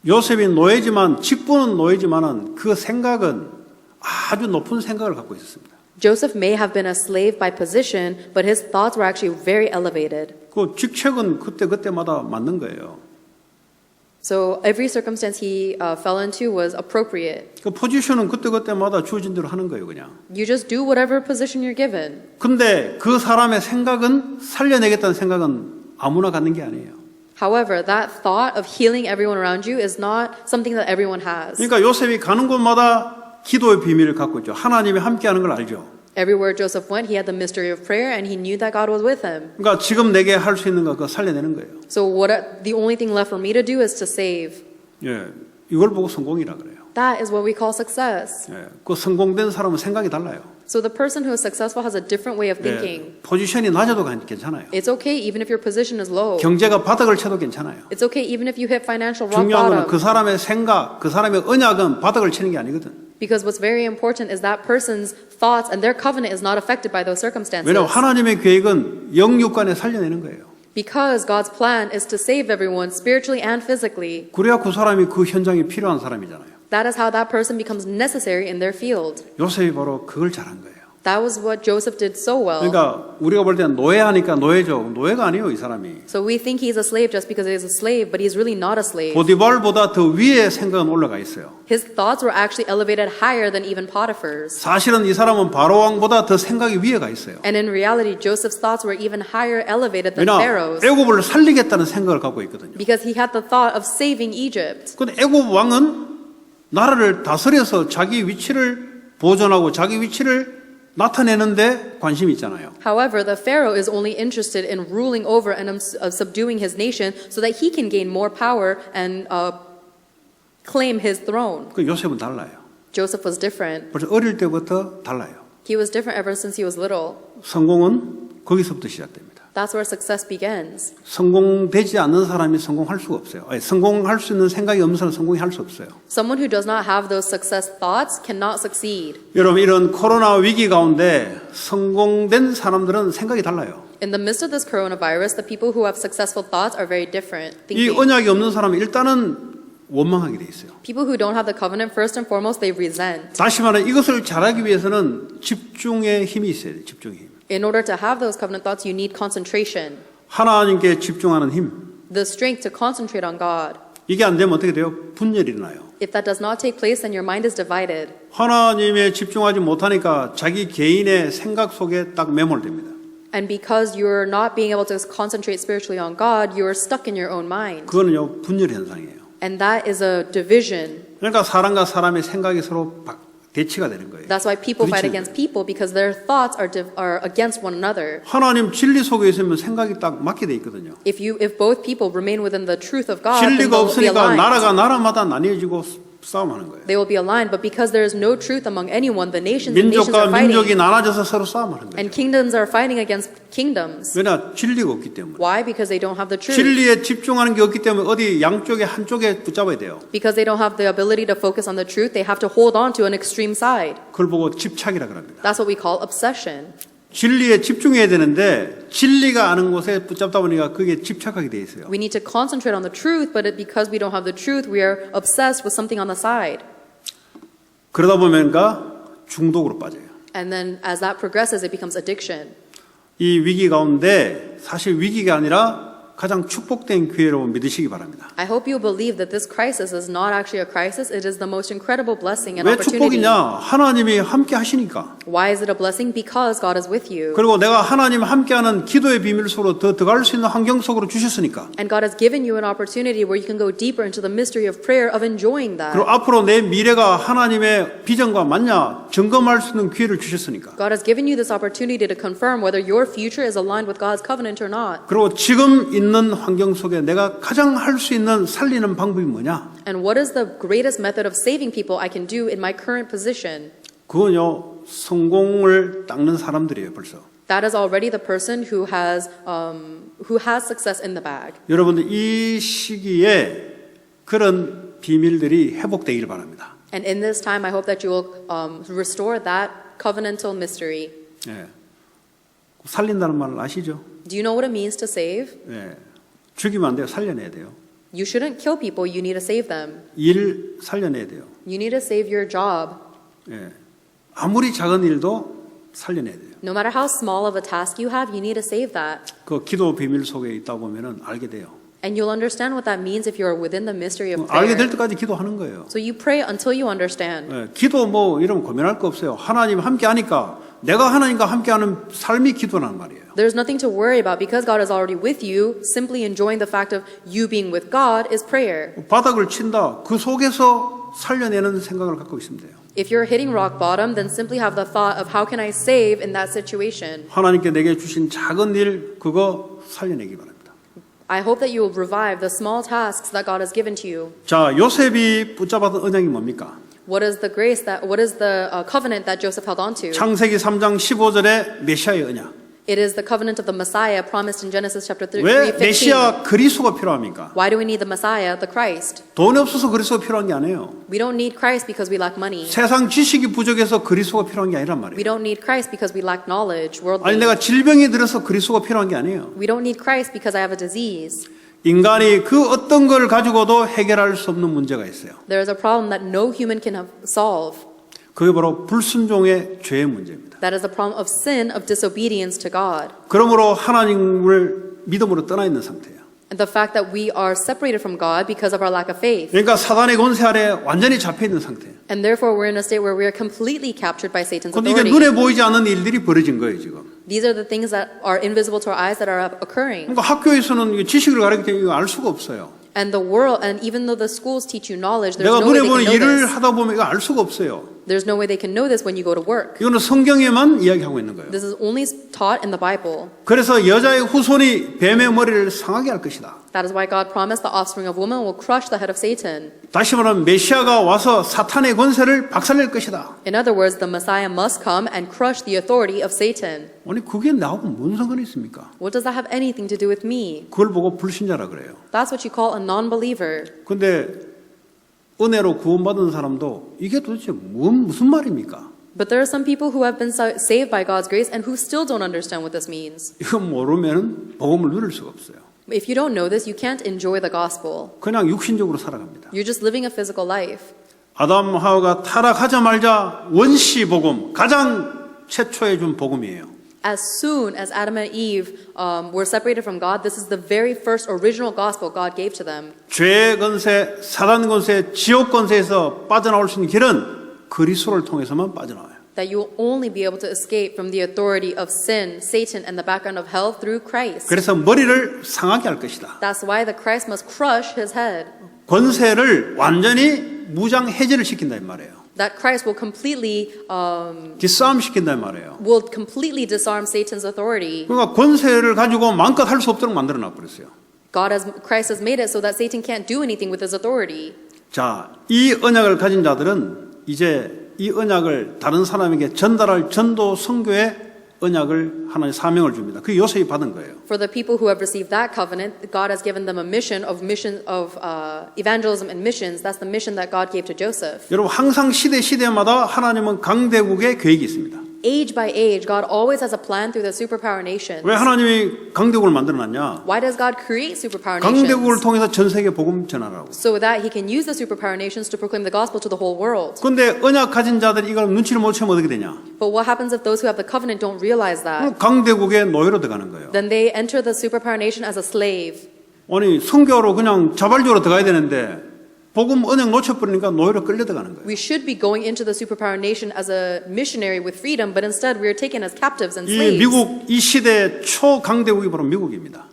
Speaker 1: 요셉이 노예지만 직분은 노예지만은 그 생각은 아주 높은 생각을 갖고 있었습니다.
Speaker 2: Joseph may have been a slave by position, but his thoughts were actually very elevated.
Speaker 1: 그 직책은 그때마다 맞는 거예요.
Speaker 2: So every circumstance he fell into was appropriate.
Speaker 1: 그 포지션은 그때마다 주어진 대로 하는 거예요, 그냥.
Speaker 2: You just do whatever position you're given.
Speaker 1: 근데 그 사람의 생각은 살려내겠다는 생각은 아무나 갖는 게 아니에요.
Speaker 2: However, that thought of healing everyone around you is not something that everyone has.
Speaker 1: 그러니까 요셉이 가는 곳마다 기도의 비밀을 갖고 있죠. 하나님이 함께하는 걸 알죠.
Speaker 2: Everywhere Joseph went, he had the mystery of prayer and he knew that God was with him.
Speaker 1: 그러니까 지금 내게 할 수 있는 거 그거 살려내는 거예요.
Speaker 2: So the only thing left for me to do is to save.
Speaker 1: 예, 이걸 보고 성공이라 그래요.
Speaker 2: That is what we call success.
Speaker 1: 예, 그 성공된 사람은 생각이 달라요.
Speaker 2: So the person who is successful has a different way of thinking.
Speaker 1: 예, 포지션이 낮아도 괜찮아요.
Speaker 2: It's okay even if your position is low.
Speaker 1: 경제가 바닥을 쳐도 괜찮아요.
Speaker 2: It's okay even if you hit financial rock
Speaker 1: 중요한 건 그
Speaker 2: bottom.
Speaker 1: 사람의 생각, 그 사람의 언약은 바닥을 치는 게 아니거든.
Speaker 2: Because what's very important is that person's thoughts and their covenant is not affected by those circumstances.
Speaker 1: 왜냐하면 하나님의 계획은 영육간에 살려내는 거예요.
Speaker 2: Because God's plan is to save everyone spiritually and physically.
Speaker 1: 그래야 그 사람이 그 현장에 필요한 사람이잖아요.
Speaker 2: That is how that person becomes necessary in their field.
Speaker 1: 요셉이 바로 그걸 잘한 거예요.
Speaker 2: That was what Joseph did so well.
Speaker 1: 그러니까 우리가 볼 때는 노예하니까 노예죠. 노예가 아니에요, 이 사람이.
Speaker 2: So we think he's a slave just because he's a slave, but he's really not a slave.
Speaker 1: 보디발보다 더 위에 생각은 올라가 있어요.
Speaker 2: His thoughts were actually elevated higher than even Potiphar's.
Speaker 1: 사실은 이 사람은 바로 왕보다 더 생각이 위에가 있어요.
Speaker 2: And in reality, Joseph's thoughts were even higher elevated than
Speaker 1: 왜냐
Speaker 2: Pharaoh's.
Speaker 1: 애굽을 살리겠다는 생각을 갖고 있거든요.
Speaker 2: Because he had the thought of saving Egypt.
Speaker 1: 근데 애굽 왕은 나라를 다스려서 자기 위치를 보존하고 자기 위치를 나타내는데 관심이 있잖아요.
Speaker 2: However, the Pharaoh is only interested in ruling over and subduing his nation so that he can gain more power and claim his throne.
Speaker 1: 그 요셉은 달라요.
Speaker 2: Joseph was different.
Speaker 1: 벌써 어릴 때부터 달라요.
Speaker 2: He was different ever since he was little.
Speaker 1: 성공은 거기서부터 시작됩니다.
Speaker 2: That's where success begins.
Speaker 1: 성공되지 않는 사람이 성공할 수가 없어요. 아니, 성공할 수 있는 생각이 없는 사람은 성공할 수 없어요.
Speaker 2: Someone who does not have those success thoughts cannot succeed.
Speaker 1: 여러분 이런 코로나 위기 가운데 성공된 사람들은 생각이 달라요.
Speaker 2: In the midst of this coronavirus, the people who have successful thoughts are very different.
Speaker 1: 이 언약이 없는 사람은 일단은 원망하게 돼 있어요.
Speaker 2: People who don't have the covenant, first and foremost, they resent.
Speaker 1: 다시 말해 이것을 잘하기 위해서는 집중의 힘이 있어야 돼요. 집중의 힘.
Speaker 2: In order to have those covenant thoughts, you need concentration.
Speaker 1: 하나님께 집중하는 힘.
Speaker 2: The strength to concentrate on God.
Speaker 1: 이게 안 되면 어떻게 돼요? 분열이 일어나요.
Speaker 2: If that does not take place, then your mind is divided.
Speaker 1: 하나님에 집중하지 못하니까 자기 개인의 생각 속에 딱 매몰됩니다.
Speaker 2: And because you're not being able to concentrate spiritually on God, you're stuck in your own mind.
Speaker 1: 그거는요 분열 현상이에요.
Speaker 2: And that is a division.
Speaker 1: 그러니까 사람과 사람의 생각이 서로 대치가 되는 거예요.
Speaker 2: That's why people fight
Speaker 1: 부딪히는
Speaker 2: against people because their thoughts are against one another.
Speaker 1: 하나님 진리 속에 있으면 생각이 딱 맞게 돼 있거든요.
Speaker 2: If both people remain within the truth of God, then they
Speaker 1: 진리가
Speaker 2: will be
Speaker 1: 없으니까
Speaker 2: aligned.
Speaker 1: 나라가 나라마다 나뉘어지고 싸움하는 거예요.
Speaker 2: They will be aligned, but because there is no truth among anyone, the nations and nations
Speaker 1: 민족과
Speaker 2: are fighting,
Speaker 1: 민족이 나눠져서 서로 싸움하는 거예요.
Speaker 2: and kingdoms are fighting against kingdoms.
Speaker 1: 왜냐 진리가 없기 때문에.
Speaker 2: Why? Because they don't have the truth.
Speaker 1: 진리에 집중하는 게 없기 때문에 어디 양쪽에 한쪽에 붙잡아야 돼요.
Speaker 2: Because they don't have the ability to focus on the truth, they have to hold on to an extreme side.
Speaker 1: 그걸 보고 집착이라 그럽니다.
Speaker 2: That's what we call obsession.
Speaker 1: 진리에 집중해야 되는데 진리가 아는 곳에 붙잡다 보니까 그게 집착하게 돼 있어요.
Speaker 2: We need to concentrate on the truth, but because we don't have the truth, we are obsessed with something on the side.
Speaker 1: 그러다 보니까 중독으로 빠져요.
Speaker 2: And then as that progresses, it becomes addiction.
Speaker 1: 이 위기 가운데 사실 위기가 아니라 가장 축복된 기회로 믿으시기 바랍니다.
Speaker 2: I hope you believe that this crisis is not actually a crisis, it is the most incredible blessing and
Speaker 1: 왜
Speaker 2: opportunity.
Speaker 1: 축복이냐? 하나님이 함께 하시니까.
Speaker 2: Why is it a blessing? Because God is with you.
Speaker 1: 그리고 내가 하나님 함께하는 기도의 비밀 속으로 더 들어갈 수 있는 환경 속으로 주셨으니까.
Speaker 2: And God has given you an opportunity where you can go deeper into the mystery of prayer, of enjoying that.
Speaker 1: 그리고 앞으로 내 미래가 하나님의 비전과 맞냐 점검할 수 있는 기회를 주셨으니까.
Speaker 2: God has given you this opportunity to confirm whether your future is aligned with God's covenant or not.
Speaker 1: 그리고 지금 있는 환경 속에 내가 가장 할 수 있는 살리는 방법이 뭐냐?
Speaker 2: And what is the greatest method of saving people I can do in my current position?
Speaker 1: 그건요 성공을 닦는 사람들이에요 벌써.
Speaker 2: That is already the person who has success in the bag.
Speaker 1: 여러분들 이 시기에 그런 비밀들이 회복되길 바랍니다.
Speaker 2: And in this time, I hope that you will restore that covenantal mystery.
Speaker 1: 예. 살린다는 말을 아시죠?
Speaker 2: Do you know what it means to save?
Speaker 1: 예. 죽이면 안 돼요. 살려내야 돼요.
Speaker 2: You shouldn't kill people, you need to save them.
Speaker 1: 일 살려내야 돼요.
Speaker 2: You need to save your job.
Speaker 1: 예. 아무리 작은 일도 살려내야 돼요.
Speaker 2: No matter how small of a task you have, you need to save that.
Speaker 1: 그 기도 비밀 속에 있다 보면은 알게 돼요.
Speaker 2: And you'll understand what that means if you're within the mystery of
Speaker 1: 알게 될
Speaker 2: prayer.
Speaker 1: 때까지 기도하는 거예요.
Speaker 2: So you pray until you understand.
Speaker 1: 예. 기도 뭐 이러면 고민할 거 없어요. 하나님 함께 하니까 내가 하나님과 함께하는 삶이 기도란 말이에요.
Speaker 2: There's nothing to worry about because God is already with you. Simply enjoying the fact of you being with God is prayer.
Speaker 1: 바닥을 친다. 그 속에서 살려내는 생각을 갖고 있으면 돼요.
Speaker 2: If you're hitting rock bottom, then simply have the thought of how can I save in that situation.
Speaker 1: 하나님께 내게 주신 작은 일 그거 살려내기 바랍니다.
Speaker 2: I hope that you will revive the small tasks that God has given to you.
Speaker 1: 자, 요셉이 붙잡았던 언약이 뭡니까?
Speaker 2: What is the covenant that Joseph held on to?
Speaker 1: 창세기 3장 15절에 메시아의 언약.
Speaker 2: It is the covenant of the Messiah promised in Genesis chapter
Speaker 1: 왜
Speaker 2: 3:15.
Speaker 1: 메시아 그리스도가 필요합니까?
Speaker 2: Why do we need the Messiah, the Christ?
Speaker 1: 돈이 없어서 그리스도가 필요한 게 아니에요.
Speaker 2: We don't need Christ because we lack money.
Speaker 1: 세상 지식이 부족해서 그리스도가 필요한 게 아니란
Speaker 2: We
Speaker 1: 말이에요.
Speaker 2: don't need Christ because we lack knowledge,
Speaker 1: 아니
Speaker 2: worldly.
Speaker 1: 내가 질병이 들어서 그리스도가 필요한 게 아니에요.
Speaker 2: We don't need Christ because I have a disease.
Speaker 1: 인간이 그 어떤 걸 가지고도 해결할 수 없는 문제가 있어요.
Speaker 2: There is a problem that no human can solve.
Speaker 1: 그게 바로 불순종의 죄의 문제입니다.
Speaker 2: That is the problem of sin, of disobedience to God.
Speaker 1: 그러므로 하나님을 믿음으로 떠나 있는 상태예요.
Speaker 2: And the fact that we are separated from God because of our lack of faith.
Speaker 1: 그러니까 사단의 권세 아래 완전히 잡혀 있는 상태예요.
Speaker 2: And therefore we're in a state where we are completely captured by Satan's
Speaker 1: 근데 이게
Speaker 2: authority.
Speaker 1: 눈에 보이지 않는 일들이 벌어진 거예요, 지금.
Speaker 2: These are the things that are invisible to our eyes that are occurring.
Speaker 1: 그러니까 학교에서는 이게 지식을 가르칠 때 이거 알 수가 없어요.
Speaker 2: And the world, and even though the schools teach you knowledge, there's
Speaker 1: 내가
Speaker 2: no way
Speaker 1: 눈에
Speaker 2: they
Speaker 1: 보는
Speaker 2: can know
Speaker 1: 일을
Speaker 2: this.
Speaker 1: 하다 보면 이거 알 수가 없어요.
Speaker 2: There's no way they can know this when you go to work.
Speaker 1: 이거는 성경에만 이야기하고 있는 거예요.
Speaker 2: This is only taught in the Bible.
Speaker 1: 그래서 여자의 후손이 뱀의 머리를 상하게 할 것이다.
Speaker 2: That is why God promised the offspring of woman will crush the head of Satan.
Speaker 1: 다시 말하면 메시아가 와서 사탄의 권세를 박살낼 것이다.
Speaker 2: In other words, the Messiah must come and crush the authority of Satan.
Speaker 1: 아니 그게 나하고 뭔 상관이 있습니까?
Speaker 2: What does that have anything to do with me?
Speaker 1: 그걸 보고 불신자라 그래요.
Speaker 2: That's what you call a non-believer.
Speaker 1: 근데 은혜로 구원받은 사람도 이게 도대체 무슨 말입니까?
Speaker 2: But there are some people who have been saved by God's grace and who still don't understand what this means.
Speaker 1: 이거 모르면 복음을 누릴 수가 없어요.
Speaker 2: If you don't know this, you can't enjoy the gospel.
Speaker 1: 그냥 육신적으로 살아갑니다.
Speaker 2: You're just living a physical life.
Speaker 1: 아담 하와가 타락하자마자 원시 복음 가장 최초에 준 복음이에요.
Speaker 2: As soon as Adam and Eve were separated from God, this is the very first original gospel God gave to them.
Speaker 1: 죄의 권세, 사단 권세, 지옥 권세에서 빠져나올 수 있는 길은 그리스도를 통해서만 빠져나와요.
Speaker 2: That you will only be able to escape from the authority of sin, Satan, and the background of hell through Christ.
Speaker 1: 그래서 머리를 상하게 할 것이다.
Speaker 2: That's why the Christ must crush his head.
Speaker 1: 권세를 완전히 무장 해제를 시킨다 이 말이에요.
Speaker 2: That Christ will completely
Speaker 1: 뒷싸움시킨다 이 말이에요.
Speaker 2: will completely disarm Satan's authority.
Speaker 1: 그러니까 권세를 가지고 마음껏 할 수 없도록 만들어 놔버렸어요.
Speaker 2: Christ has made it so that Satan can't do anything with his authority.
Speaker 1: 자, 이 언약을 가진 자들은 이제 이 언약을 다른 사람에게 전달할 전도 선교의 언약을 하나의 사명을 줍니다. 그 요셉이 받은 거예요.
Speaker 2: For the people who have received that covenant, God has given them a mission of evangelism and missions. That's the mission that God gave to Joseph.
Speaker 1: 여러분 항상 시대마다 하나님은 강대국의 계획이 있습니다.
Speaker 2: Age by age, God always has a plan through the superpower nations.
Speaker 1: 왜 하나님이 강대국을 만들어놨냐?
Speaker 2: Why does God create superpower
Speaker 1: 강대국을
Speaker 2: nations?
Speaker 1: 통해서 전 세계 복음 전하라고.
Speaker 2: So that He can use the superpower nations to proclaim the gospel to the whole world.
Speaker 1: 그런데 언약 가진 자들이 이걸 눈치를 못 채면 어떻게 되냐?
Speaker 2: But what happens if those who have the covenant don't realize that?
Speaker 1: 강대국의 노예로 들어가는 거예요.
Speaker 2: Then they enter the superpower nation as a slave.
Speaker 1: 아니 성교로 그냥 자발적으로 들어가야 되는데 복음 언약 놓쳐버리니까 노예로 끌려 들어가는 거예요.
Speaker 2: We should be going into the superpower nation as a missionary with freedom, but instead we are taken as captives and
Speaker 1: 이
Speaker 2: slaves.
Speaker 1: 미국 이 시대 초강대국이 바로 미국입니다.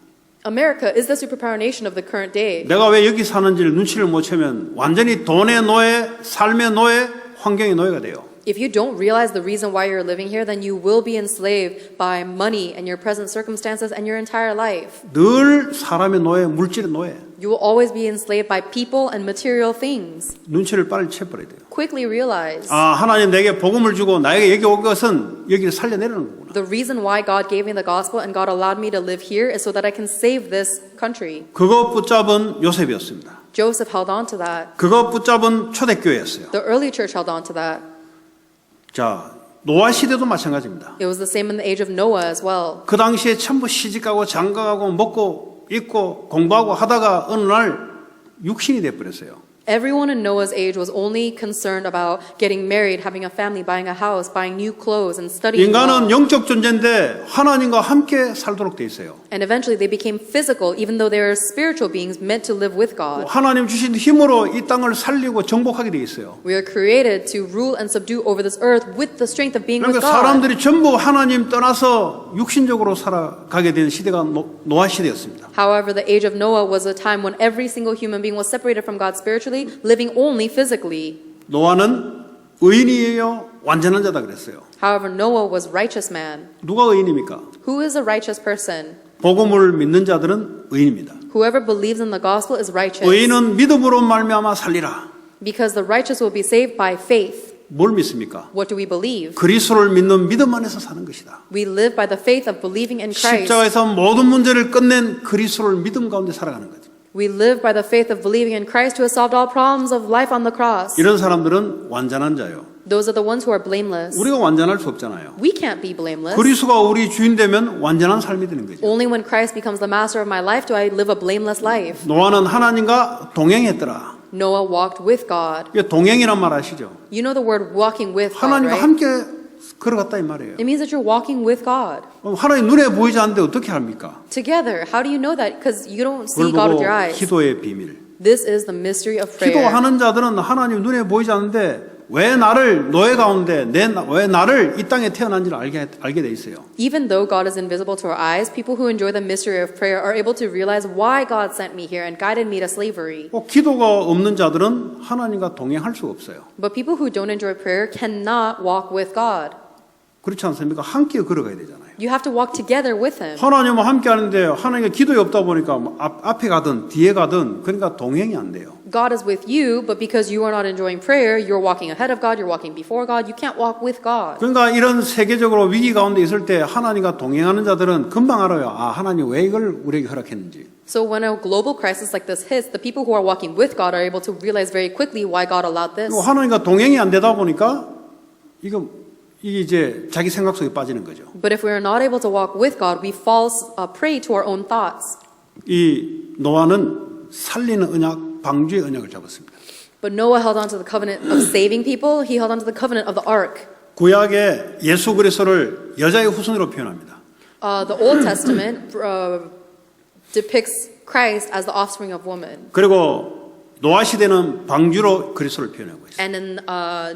Speaker 2: America is the superpower nation of the current day.
Speaker 1: 내가 왜 여기 사는지를 눈치를 못 채면 완전히 돈의 노예, 삶의 노예, 환경의 노예가 돼요.
Speaker 2: If you don't realize the reason why you're living here, then you will be enslaved by money and your present circumstances and your entire life.
Speaker 1: 늘 사람의 노예, 물질의 노예.
Speaker 2: You will always be enslaved by people and material things.
Speaker 1: 눈치를 빨리 채버려야 돼요.
Speaker 2: Quickly realize
Speaker 1: 아, 하나님 내게 복음을 주고 나에게 여기 온 것은 여기를 살려내려는 거구나.
Speaker 2: the reason why God gave me the gospel and God allowed me to live here is so that I can save this country.
Speaker 1: 그것 붙잡은 요셉이었습니다.
Speaker 2: Joseph held on to that.
Speaker 1: 그것 붙잡은 초대교회였어요.
Speaker 2: The early church held on to that.
Speaker 1: 자, 노아 시대도 마찬가지입니다.
Speaker 2: It was the same in the age of Noah as well.
Speaker 1: 그 당시에 전부 시집가고 장가가고 먹고 입고 공부하고 하다가 어느 날 육신이 돼버렸어요.
Speaker 2: Everyone in Noah's age was only concerned about getting married, having a family, buying a house, buying new clothes, and studying
Speaker 1: 인간은
Speaker 2: law.
Speaker 1: 영적 존재인데 하나님과 함께 살도록 돼 있어요.
Speaker 2: And eventually they became physical, even though they are spiritual beings meant to live with God.
Speaker 1: 하나님 주신 힘으로 이 땅을 살리고 정복하게 돼 있어요.
Speaker 2: We are created to rule and subdue over this earth with the strength of being with
Speaker 1: 그러니까
Speaker 2: God.
Speaker 1: 사람들이 전부 하나님 떠나서 육신적으로 살아가게 된 시대가 노아 시대였습니다.
Speaker 2: However, the age of Noah was a time when every single human being was separated from God spiritually, living only physically.
Speaker 1: 노아는 의인이에요, 완전한 자다 그랬어요.
Speaker 2: However, Noah was righteous man.
Speaker 1: 누가 의인입니까?
Speaker 2: Who is a righteous person?
Speaker 1: 복음을 믿는 자들은 의인입니다.
Speaker 2: Whoever believes in the gospel is righteous.
Speaker 1: 의인은 믿음으로 말미암아 살리라.
Speaker 2: Because the righteous will be saved by faith.
Speaker 1: 뭘 믿습니까?
Speaker 2: What do we believe?
Speaker 1: 그리스도를 믿는 믿음 안에서 사는 것이다.
Speaker 2: We live by the faith of believing in Christ.
Speaker 1: 십자가에서 모든 문제를 끝낸 그리스도를 믿음 가운데 살아가는 거죠.
Speaker 2: We live by the faith of believing in Christ who has solved all problems of life on the cross.
Speaker 1: 이런 사람들은 완전한 자요.
Speaker 2: Those are the ones who are blameless.
Speaker 1: 우리가 완전할 수 없잖아요.
Speaker 2: We can't be blameless.
Speaker 1: 그리스도가 우리 주인 되면 완전한 삶이 되는 거죠.
Speaker 2: Only when Christ becomes the master of my life do I live a blameless life.
Speaker 1: 노아는 하나님과 동행했더라.
Speaker 2: Noah walked with God.
Speaker 1: 이게 동행이란 말 아시죠?
Speaker 2: You know the word walking with God,
Speaker 1: 하나님과
Speaker 2: right?
Speaker 1: 함께 걸어갔다 이 말이에요.
Speaker 2: It means that you're walking with God.
Speaker 1: 하나님 눈에 보이지 않는데 어떻게 합니까?
Speaker 2: Together. How do you know that? Because you don't
Speaker 1: 그걸
Speaker 2: see God
Speaker 1: 보고
Speaker 2: with your eyes.
Speaker 1: 기도의 비밀.
Speaker 2: This is the mystery of prayer.
Speaker 1: 기도하는 자들은 하나님 눈에 보이지 않는데 왜 나를 노예 가운데 왜 나를 이 땅에 태어난지를 알게 돼 있어요.
Speaker 2: Even though God is invisible to our eyes, people who enjoy the mystery of prayer are able to realize why God sent me here and guided me to slavery.
Speaker 1: 기도가 없는 자들은 하나님과 동행할 수가 없어요.
Speaker 2: But people who don't enjoy prayer cannot walk with God.
Speaker 1: 그렇지 않습니까? 함께 걸어가야 되잖아요.
Speaker 2: You have to walk together with Him.
Speaker 1: 하나님과 함께 하는데 하나님과 기도에 없다 보니까 앞에 가든 뒤에 가든 그러니까 동행이 안 돼요.
Speaker 2: God is with you, but because you are not enjoying prayer, you're walking ahead of God, you're walking before God, you can't walk with God.
Speaker 1: 그러니까 이런 세계적으로 위기 가운데 있을 때 하나님과 동행하는 자들은 금방 알아요. 아, 하나님 왜 이걸 우리에게 허락했는지.
Speaker 2: So when a global crisis like this hits, the people who are walking with God are able to realize very quickly why God allowed this.
Speaker 1: 하나님과 동행이 안 되다 보니까 이게 이제 자기 생각 속에 빠지는 거죠.
Speaker 2: But if we are not able to walk with God, we fall prey to our own thoughts.
Speaker 1: 이 노아는 살리는 언약, 방주의 언약을 잡았습니다.
Speaker 2: But Noah held on to the covenant of saving people. He held on to the covenant of the ark.
Speaker 1: 구약의 예수 그리스도를 여자의 후손으로 표현합니다.
Speaker 2: The Old Testament depicts Christ as the offspring of woman.
Speaker 1: 그리고 노아 시대는 방주로 그리스도를 표현하고 있어요.
Speaker 2: And in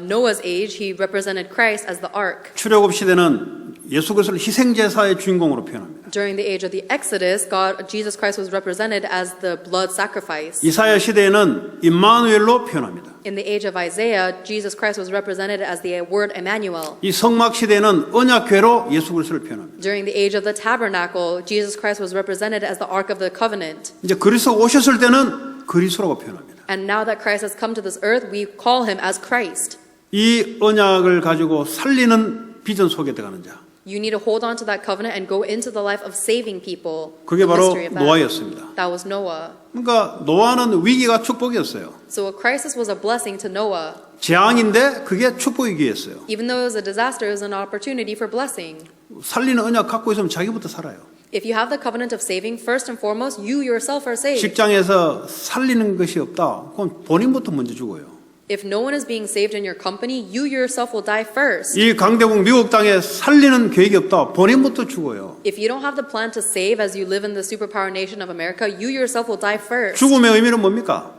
Speaker 2: Noah's age, he represented Christ as the ark.
Speaker 1: 출애굽 시대는 예수 그리스도를 희생 제사의 주인공으로 표현합니다.
Speaker 2: During the age of the Exodus, Jesus Christ was represented as the blood sacrifice.
Speaker 1: 이사야 시대에는 임마누엘로 표현합니다.
Speaker 2: In the age of Isaiah, Jesus Christ was represented as the word Emmanuel.
Speaker 1: 이 성막 시대에는 언약궤로 예수 그리스도를 표현합니다.
Speaker 2: During the age of the tabernacle, Jesus Christ was represented as the ark of the covenant.
Speaker 1: 이제 그리스도가 오셨을 때는 그리스도라고 표현합니다.
Speaker 2: And now that Christ has come to this earth, we call him as Christ.
Speaker 1: 이 언약을 가지고 살리는 비전 속에 들어가는 자.
Speaker 2: You need to hold on to that covenant and go into the life of saving people.
Speaker 1: 그게
Speaker 2: The
Speaker 1: 바로
Speaker 2: mystery of that.
Speaker 1: 노아였습니다.
Speaker 2: That was Noah.
Speaker 1: 그러니까 노아는 위기가 축복이었어요.
Speaker 2: So a crisis was a blessing to Noah.
Speaker 1: 재앙인데 그게 축복이기였어요.
Speaker 2: Even though it was a disaster, it was an opportunity for blessing.
Speaker 1: 살리는 언약 갖고 있으면 자기부터 살아요.
Speaker 2: If you have the covenant of saving, first and foremost, you yourself are saved.
Speaker 1: 직장에서 살리는 것이 없다. 그럼 본인부터 먼저 죽어요.
Speaker 2: If no one is being saved in your company, you yourself will die first.
Speaker 1: 이 강대국 미국 땅에 살리는 계획이 없다. 본인부터 죽어요.
Speaker 2: If you don't have the plan to save as you live in the superpower nation of America, you yourself will die first.
Speaker 1: 죽음의 의미는 뭡니까?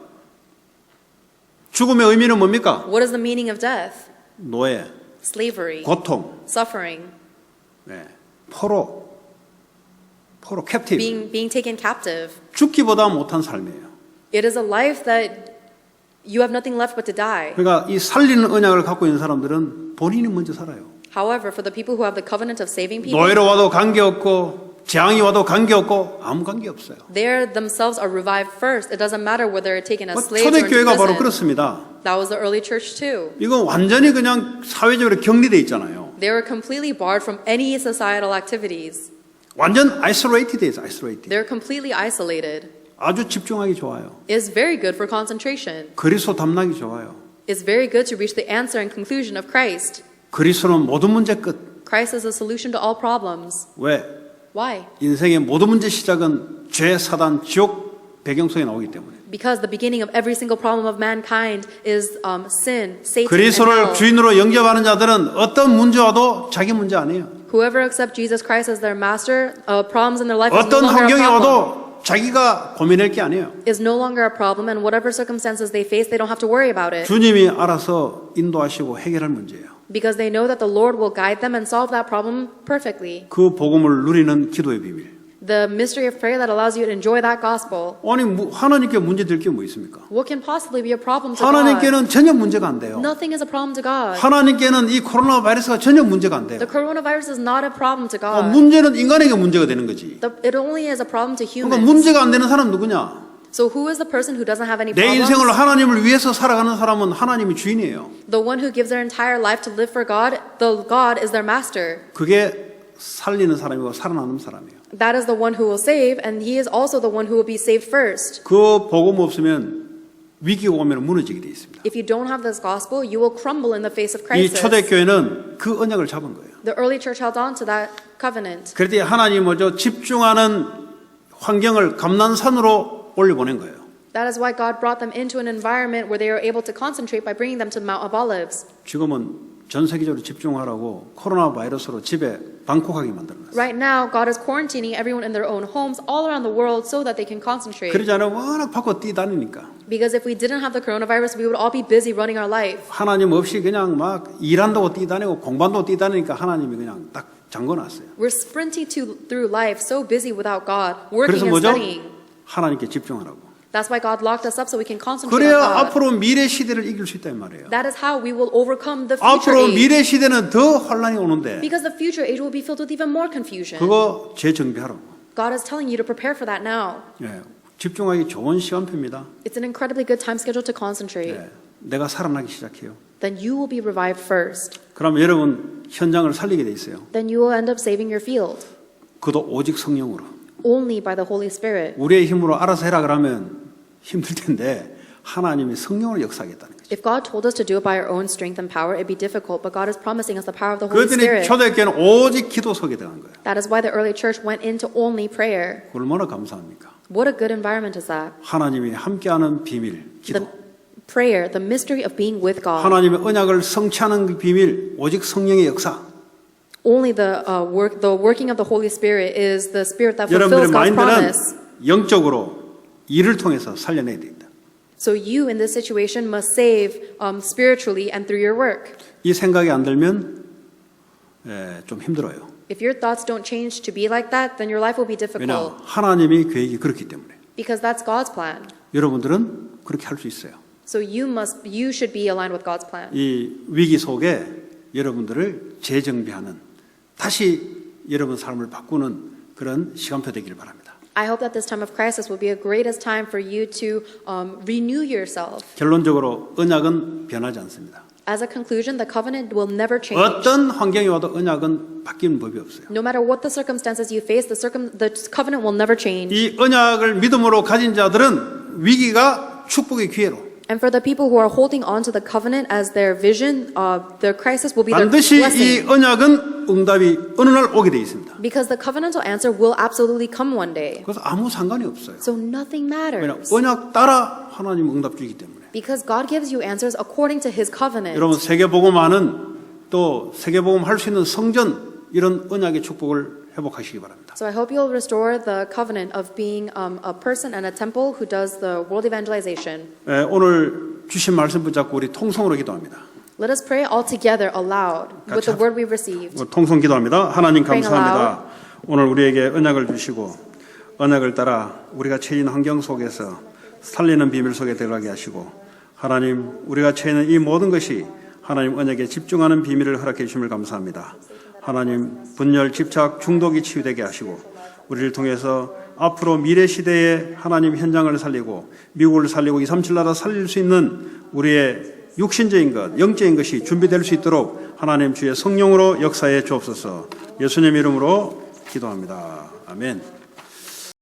Speaker 1: 죽음의 의미는 뭡니까?
Speaker 2: What is the meaning of death?
Speaker 1: 노예,
Speaker 2: Slavery,
Speaker 1: 고통,
Speaker 2: suffering,
Speaker 1: 네. 포로, 캡티브.
Speaker 2: being taken captive.
Speaker 1: 죽기보다 못한 삶이에요.
Speaker 2: It is a life that you have nothing left but to die.
Speaker 1: 그러니까 이 살리는 언약을 갖고 있는 사람들은 본인이 먼저 살아요.
Speaker 2: However, for the people who have the covenant of saving people,
Speaker 1: 노예로 와도 관계없고 재앙이 와도 관계없고 아무 관계 없어요.
Speaker 2: they themselves are revived first. It doesn't matter whether they're taken as slaves or into
Speaker 1: 초대교회가 바로
Speaker 2: prison.
Speaker 1: 그렇습니다.
Speaker 2: That was the early church too.
Speaker 1: 이건 완전히 그냥 사회적으로 격리돼 있잖아요.
Speaker 2: They were completely barred from any societal activities.
Speaker 1: 완전 아이솔레이티드에서 아이솔레이티드.
Speaker 2: They're completely isolated.
Speaker 1: 아주 집중하기 좋아요.
Speaker 2: It's very good for concentration.
Speaker 1: 그리스도 담락이 좋아요.
Speaker 2: It's very good to reach the answer and conclusion of Christ.
Speaker 1: 그리스도는 모든 문제 끝.
Speaker 2: Christ is the solution to all problems.
Speaker 1: 왜?
Speaker 2: Why?
Speaker 1: 인생의 모든 문제 시작은 죄, 사단, 지옥 배경 속에 나오기 때문에.
Speaker 2: Because the beginning of every single problem of mankind is sin, Satan, and
Speaker 1: 그리스도를
Speaker 2: hell.
Speaker 1: 주인으로 영접하는 자들은 어떤 문제 와도 자기 문제 아니에요.
Speaker 2: Whoever accepts Jesus Christ as their master, problems in their life is no
Speaker 1: 어떤
Speaker 2: longer a
Speaker 1: 환경이
Speaker 2: problem.
Speaker 1: 와도 자기가 고민할 게 아니에요.
Speaker 2: Is no longer a problem, and whatever circumstances they face, they don't have to worry about it.
Speaker 1: 주님이 알아서 인도하시고 해결할 문제예요.
Speaker 2: Because they know that the Lord will guide them and solve that problem perfectly.
Speaker 1: 그 복음을 누리는 기도의 비밀.
Speaker 2: The mystery of prayer that allows you to enjoy that gospel.
Speaker 1: 아니 하나님께 문제 될 게 뭐 있습니까?
Speaker 2: What can possibly be a problem to God?
Speaker 1: 하나님께는 전혀 문제가 안 돼요.
Speaker 2: Nothing is a problem to God.
Speaker 1: 하나님께는 이 코로나 바이러스가 전혀 문제가 안 돼요.
Speaker 2: The coronavirus is not a problem to God.
Speaker 1: 문제는 인간에게 문제가 되는 거지.
Speaker 2: It only is a problem to
Speaker 1: 그러니까
Speaker 2: humans.
Speaker 1: 문제가 안 되는 사람 누구냐?
Speaker 2: So who is the person who doesn't have any
Speaker 1: 내
Speaker 2: problems?
Speaker 1: 인생을 하나님을 위해서 살아가는 사람은 하나님이 주인이에요.
Speaker 2: The one who gives their entire life to live for God, the God is their master.
Speaker 1: 그게 살리는 사람이고 살아남는 사람이에요.
Speaker 2: That is the one who will save, and he is also the one who will be saved first.
Speaker 1: 그 복음 없으면 위기가 오면 무너지게 돼 있습니다.
Speaker 2: If you don't have this gospel, you will crumble in the face of
Speaker 1: 이
Speaker 2: crisis.
Speaker 1: 초대교회는 그 언약을 잡은 거예요.
Speaker 2: The early church held on to that covenant.
Speaker 1: 그럴 때 하나님 먼저 집중하는 환경을 감난산으로 올려보낸 거예요.
Speaker 2: That is why God brought them into an environment where they were able to concentrate by bringing them to the Mount of Olives.
Speaker 1: 지금은 전 세계적으로 집중하라고 코로나 바이러스로 집에 방콕하게 만들어놨어요.
Speaker 2: Right now, God is quarantining everyone in their own homes all around the world so that they can concentrate.
Speaker 1: 그러지 않으면 워낙 밖으로 뛰다니니까
Speaker 2: Because if we didn't have the coronavirus, we would all be busy running our life.
Speaker 1: 하나님 없이 그냥 막 일한다고 뛰다니고 공부한다고 뛰다니니까 하나님이 그냥 딱 잠궈놨어요.
Speaker 2: We're sprinting through life so busy without God, working
Speaker 1: 그래서
Speaker 2: and
Speaker 1: 뭐죠?
Speaker 2: studying.
Speaker 1: 하나님께 집중하라고.
Speaker 2: That's why God locked us up so we can concentrate
Speaker 1: 그래야
Speaker 2: on God.
Speaker 1: 앞으로 미래 시대를 이길 수 있단 말이에요.
Speaker 2: That is how we will overcome the future
Speaker 1: 앞으로
Speaker 2: age.
Speaker 1: 미래 시대는 더 혼란이 오는데
Speaker 2: Because the future age will be filled with even more confusion.
Speaker 1: 그거 재정비하라고.
Speaker 2: God is telling you to prepare for that now.
Speaker 1: 예, 집중하기 좋은 시간표입니다.
Speaker 2: It's an incredibly good time schedule to concentrate.
Speaker 1: 예, 내가 살아나기 시작해요.
Speaker 2: Then you will be revived first.
Speaker 1: 그럼 여러분 현장을 살리게 돼 있어요.
Speaker 2: Then you will end up saving your field.
Speaker 1: 그도 오직 성령으로.
Speaker 2: Only by the Holy Spirit.
Speaker 1: 우리의 힘으로 알아서 해라 그러면 힘들 텐데 하나님이 성령으로 역사하겠다는 거죠.
Speaker 2: If God told us to do it by our own strength and power, it'd be difficult, but God is promising us the power of the Holy
Speaker 1: 그랬더니
Speaker 2: Spirit.
Speaker 1: 초대교회는 오직 기도 속에 들어간 거예요.
Speaker 2: That is why the early church went into only prayer.
Speaker 1: 얼마나 감사합니까?
Speaker 2: What a good environment is that?
Speaker 1: 하나님이 함께하는 비밀, 기도.
Speaker 2: The prayer, the mystery of being with God.
Speaker 1: 하나님의 언약을 성취하는 그 비밀, 오직 성령의 역사.
Speaker 2: Only the working of the Holy Spirit is the spirit that
Speaker 1: 여러분들의
Speaker 2: fulfills God's
Speaker 1: 마인드는
Speaker 2: promise.
Speaker 1: 영적으로 일을 통해서 살려내야 됩니다.
Speaker 2: So you in this situation must save spiritually and through your work.
Speaker 1: 이 생각이 안 들면 좀 힘들어요.
Speaker 2: If your thoughts don't change to be like that, then your life will be
Speaker 1: 왜냐
Speaker 2: difficult.
Speaker 1: 하나님의 계획이 그렇기 때문에.
Speaker 2: Because that's God's plan.
Speaker 1: 여러분들은 그렇게 할 수 있어요.
Speaker 2: So you should be aligned with God's plan.
Speaker 1: 이 위기 속에 여러분들을 재정비하는 다시 여러분 삶을 바꾸는 그런 시간표 되기를 바랍니다.
Speaker 2: I hope that this time of crisis will be a greatest time for you to renew yourself.
Speaker 1: 결론적으로 언약은 변하지 않습니다.
Speaker 2: As a conclusion, the covenant will never change.
Speaker 1: 어떤 환경이 와도 언약은 바뀌는 법이 없어요.
Speaker 2: No matter what the circumstances you face, the covenant will never change.
Speaker 1: 이 언약을 믿음으로 가진 자들은 위기가 축복의 기회로
Speaker 2: And for the people who are holding on to the covenant as their vision, their crisis will be their
Speaker 1: 반드시 이
Speaker 2: blessing.
Speaker 1: 언약은 응답이 어느 날 오게 돼 있습니다.
Speaker 2: Because the covenantal answer will absolutely come one day.
Speaker 1: 그래서 아무 상관이 없어요.
Speaker 2: So nothing
Speaker 1: 왜냐
Speaker 2: matters.
Speaker 1: 언약 따라 하나님 응답 주기 때문에.
Speaker 2: Because God gives you answers according to His covenant.
Speaker 1: 여러분 세계복음화는 또 세계복음 할 수 있는 성전 이런 언약의 축복을 회복하시기 바랍니다.
Speaker 2: So I hope you'll restore the covenant of being a person and a temple who does the world evangelization.
Speaker 1: 오늘 주신 말씀 붙잡고 우리 통성으로 기도합니다.
Speaker 2: Let us pray all together aloud with the word we've received.
Speaker 1: 통성 기도합니다. 하나님
Speaker 2: Praying
Speaker 1: 감사합니다. 오늘 우리에게 언약을 주시고 언약을 따라 우리가 처해진 환경 속에서 살리는 비밀 속에 들어가게 하시고 하나님 우리가 처해 있는 이 모든 것이 하나님 언약에 집중하는 비밀을 허락해 주심을 감사합니다. 하나님 분열, 집착, 중독이 치유되게 하시고 우리를 통해서 앞으로 미래 시대에 하나님 현장을 살리고 미국을 살리고 237 나라 살릴 수 있는 우리의 육신적인 것, 영적인 것이 준비될 수 있도록 하나님 주의 성령으로 역사해 주옵소서. 예수님 이름으로 기도합니다. 아멘.